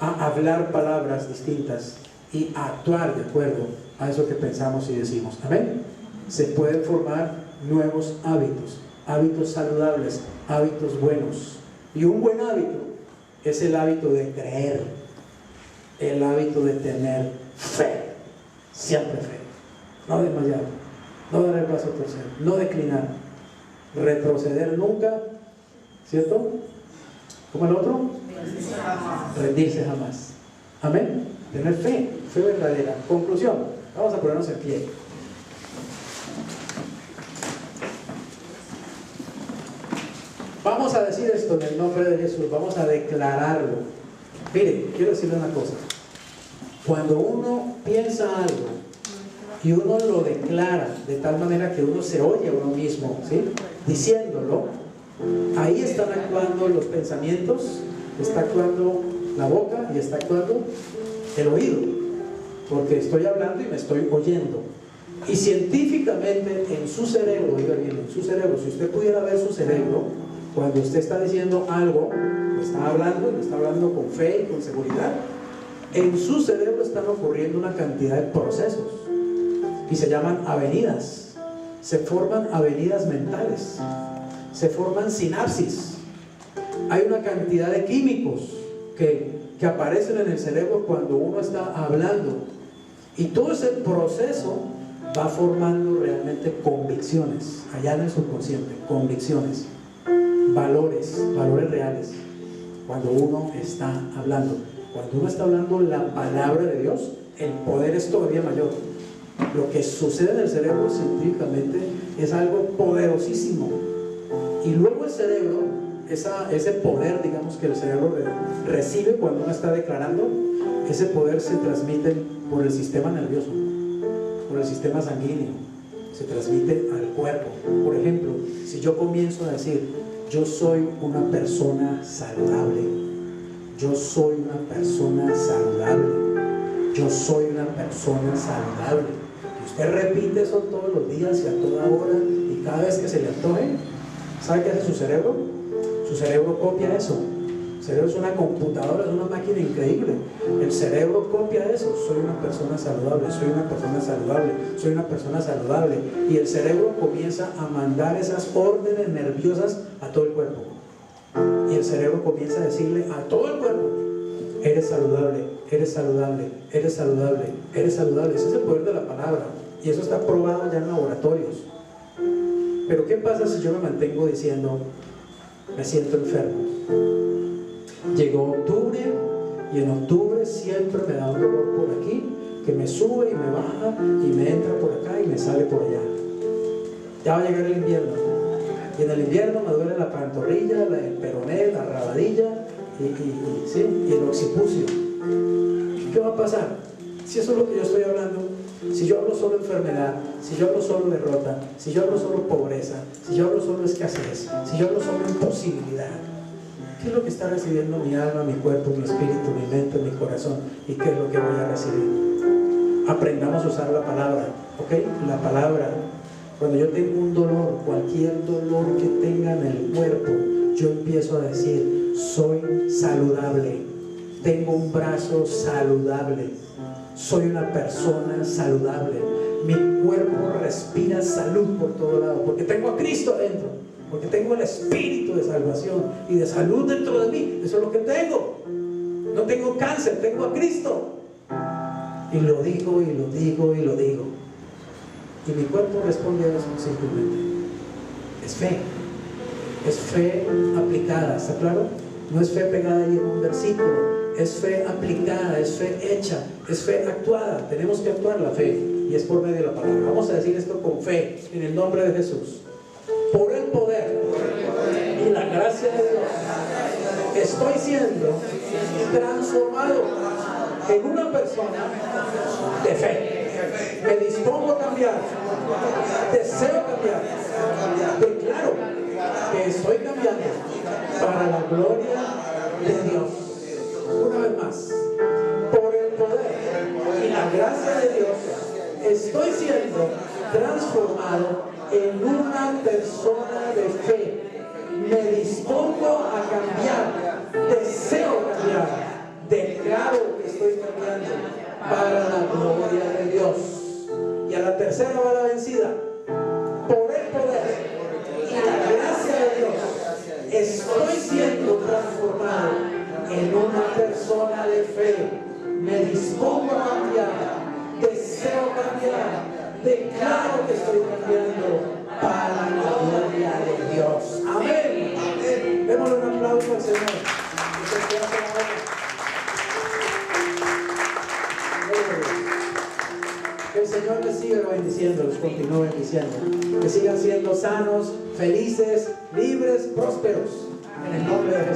a hablar palabras distintas y a actuar de acuerdo a eso que pensamos y decimos. Amén. Se pueden formar nuevos hábitos, hábitos saludables, hábitos buenos. Y un buen hábito es el hábito de creer, el hábito de tener fe, siempre fe, no desmayar, no dar el brazo a torcer, no declinar, retroceder nunca, ¿cierto? ¿Cómo el otro? Rendirse jamás. Amén. Tener fe, fe verdadera. Conclusión, vamos a ponernos en pie. Vamos a decir esto en el nombre de Jesús, vamos a declararlo. Mire, quiero decirle una cosa. Cuando uno piensa algo y uno lo declara de tal manera que uno se oye a uno mismo, ¿sí?, diciéndolo, ahí están actuando los pensamientos, está actuando la boca y está actuando el oído, porque estoy hablando y me estoy oyendo. Y científicamente en su cerebro, oiga bien, en su cerebro, si usted pudiera ver su cerebro, cuando usted está diciendo algo, lo está hablando con fe y con seguridad, en su cerebro están ocurriendo una cantidad de procesos y se llaman avenidas. Se forman avenidas mentales, se forman sinapsis. Hay una cantidad de químicos que aparecen en el cerebro cuando uno está hablando, y todo ese proceso va formando realmente convicciones allá en el subconsciente, convicciones, valores reales. Cuando uno está hablando la palabra de Dios, el poder es todavía mayor. Lo que sucede en el cerebro científicamente es algo poderosísimo, y luego el cerebro ese poder, digamos, que el cerebro recibe cuando uno está declarando, ese poder se transmite por el sistema nervioso, por el sistema sanguíneo, se transmite al cuerpo. Por ejemplo, si yo comienzo a decir, yo soy una persona saludable, yo soy una persona saludable, yo soy una persona saludable, y usted repite eso todos los días y a toda hora, y cada vez que se le antoje, ¿sabe qué hace su cerebro? Su cerebro copia eso. El cerebro es una computadora, es una máquina increíble. El cerebro copia eso. Soy una persona saludable, soy una persona saludable, soy una persona saludable. Y el cerebro comienza a mandar esas órdenes nerviosas a todo el cuerpo. Y el cerebro comienza a decirle a todo el cuerpo, eres saludable, eres saludable, eres saludable, eres saludable. Ese es el poder de la palabra. Y eso está probado ya en laboratorios. Pero ¿qué pasa si yo me mantengo diciendo, me siento enfermo? Llegó octubre y en octubre siempre me da un dolor por aquí, que me sube y me baja y me entra por acá y me sale por allá. Ya va a llegar el invierno y en el invierno me duele la pantorrilla, el peroné, la rabadilla y el occipucio. ¿Qué va a pasar? Si eso es lo que yo estoy hablando, si yo hablo solo enfermedad, si yo hablo solo derrota, si yo hablo solo pobreza, si yo hablo solo escasez, si yo hablo solo imposibilidad, ¿qué es lo que está recibiendo mi alma, mi cuerpo, mi espíritu, mi mente, mi corazón? ¿Y qué es lo que voy a recibir? Aprendamos a usar la palabra, ¿ok? La palabra. Cuando yo tengo un dolor, cualquier dolor que tenga en el cuerpo, yo empiezo a decir, soy saludable, tengo un brazo saludable, soy una persona saludable, mi cuerpo respira salud por todo lado, porque tengo a Cristo dentro, porque tengo el espíritu de salvación y de salud dentro de mí. Eso es lo que tengo. No tengo cáncer, tengo a Cristo. Y lo digo y lo digo y lo digo, y mi cuerpo responde a eso simplemente. Es fe aplicada, ¿está claro? No es fe pegada ahí en un versículo, es fe aplicada, es fe hecha, es fe actuada. Tenemos que actuar la fe y es por medio de la palabra. Vamos a decir esto con fe en el nombre de Jesús. Por el poder y la gracia de Dios estoy siendo transformado en una persona de fe. Me dispongo a cambiar, deseo cambiar, declaro que estoy cambiando para la gloria de Dios. Una vez más, por el poder y la gracia de Dios estoy siendo transformado en una persona de fe. Me dispongo a cambiar, deseo cambiar, declaro que estoy cambiando para la gloria de Dios. Y a la tercera va la vencida. Por el poder y la gracia de Dios estoy siendo transformado en una persona de fe. Me dispongo a cambiar, deseo cambiar, declaro que estoy cambiando para la gloria de Dios. Amén. Démosle un aplauso al Señor. Que el Señor les siga bendiciendo, los continúe bendiciendo. Que sigan siendo sanos, felices, libres, prósperos. En el nombre de Jesús.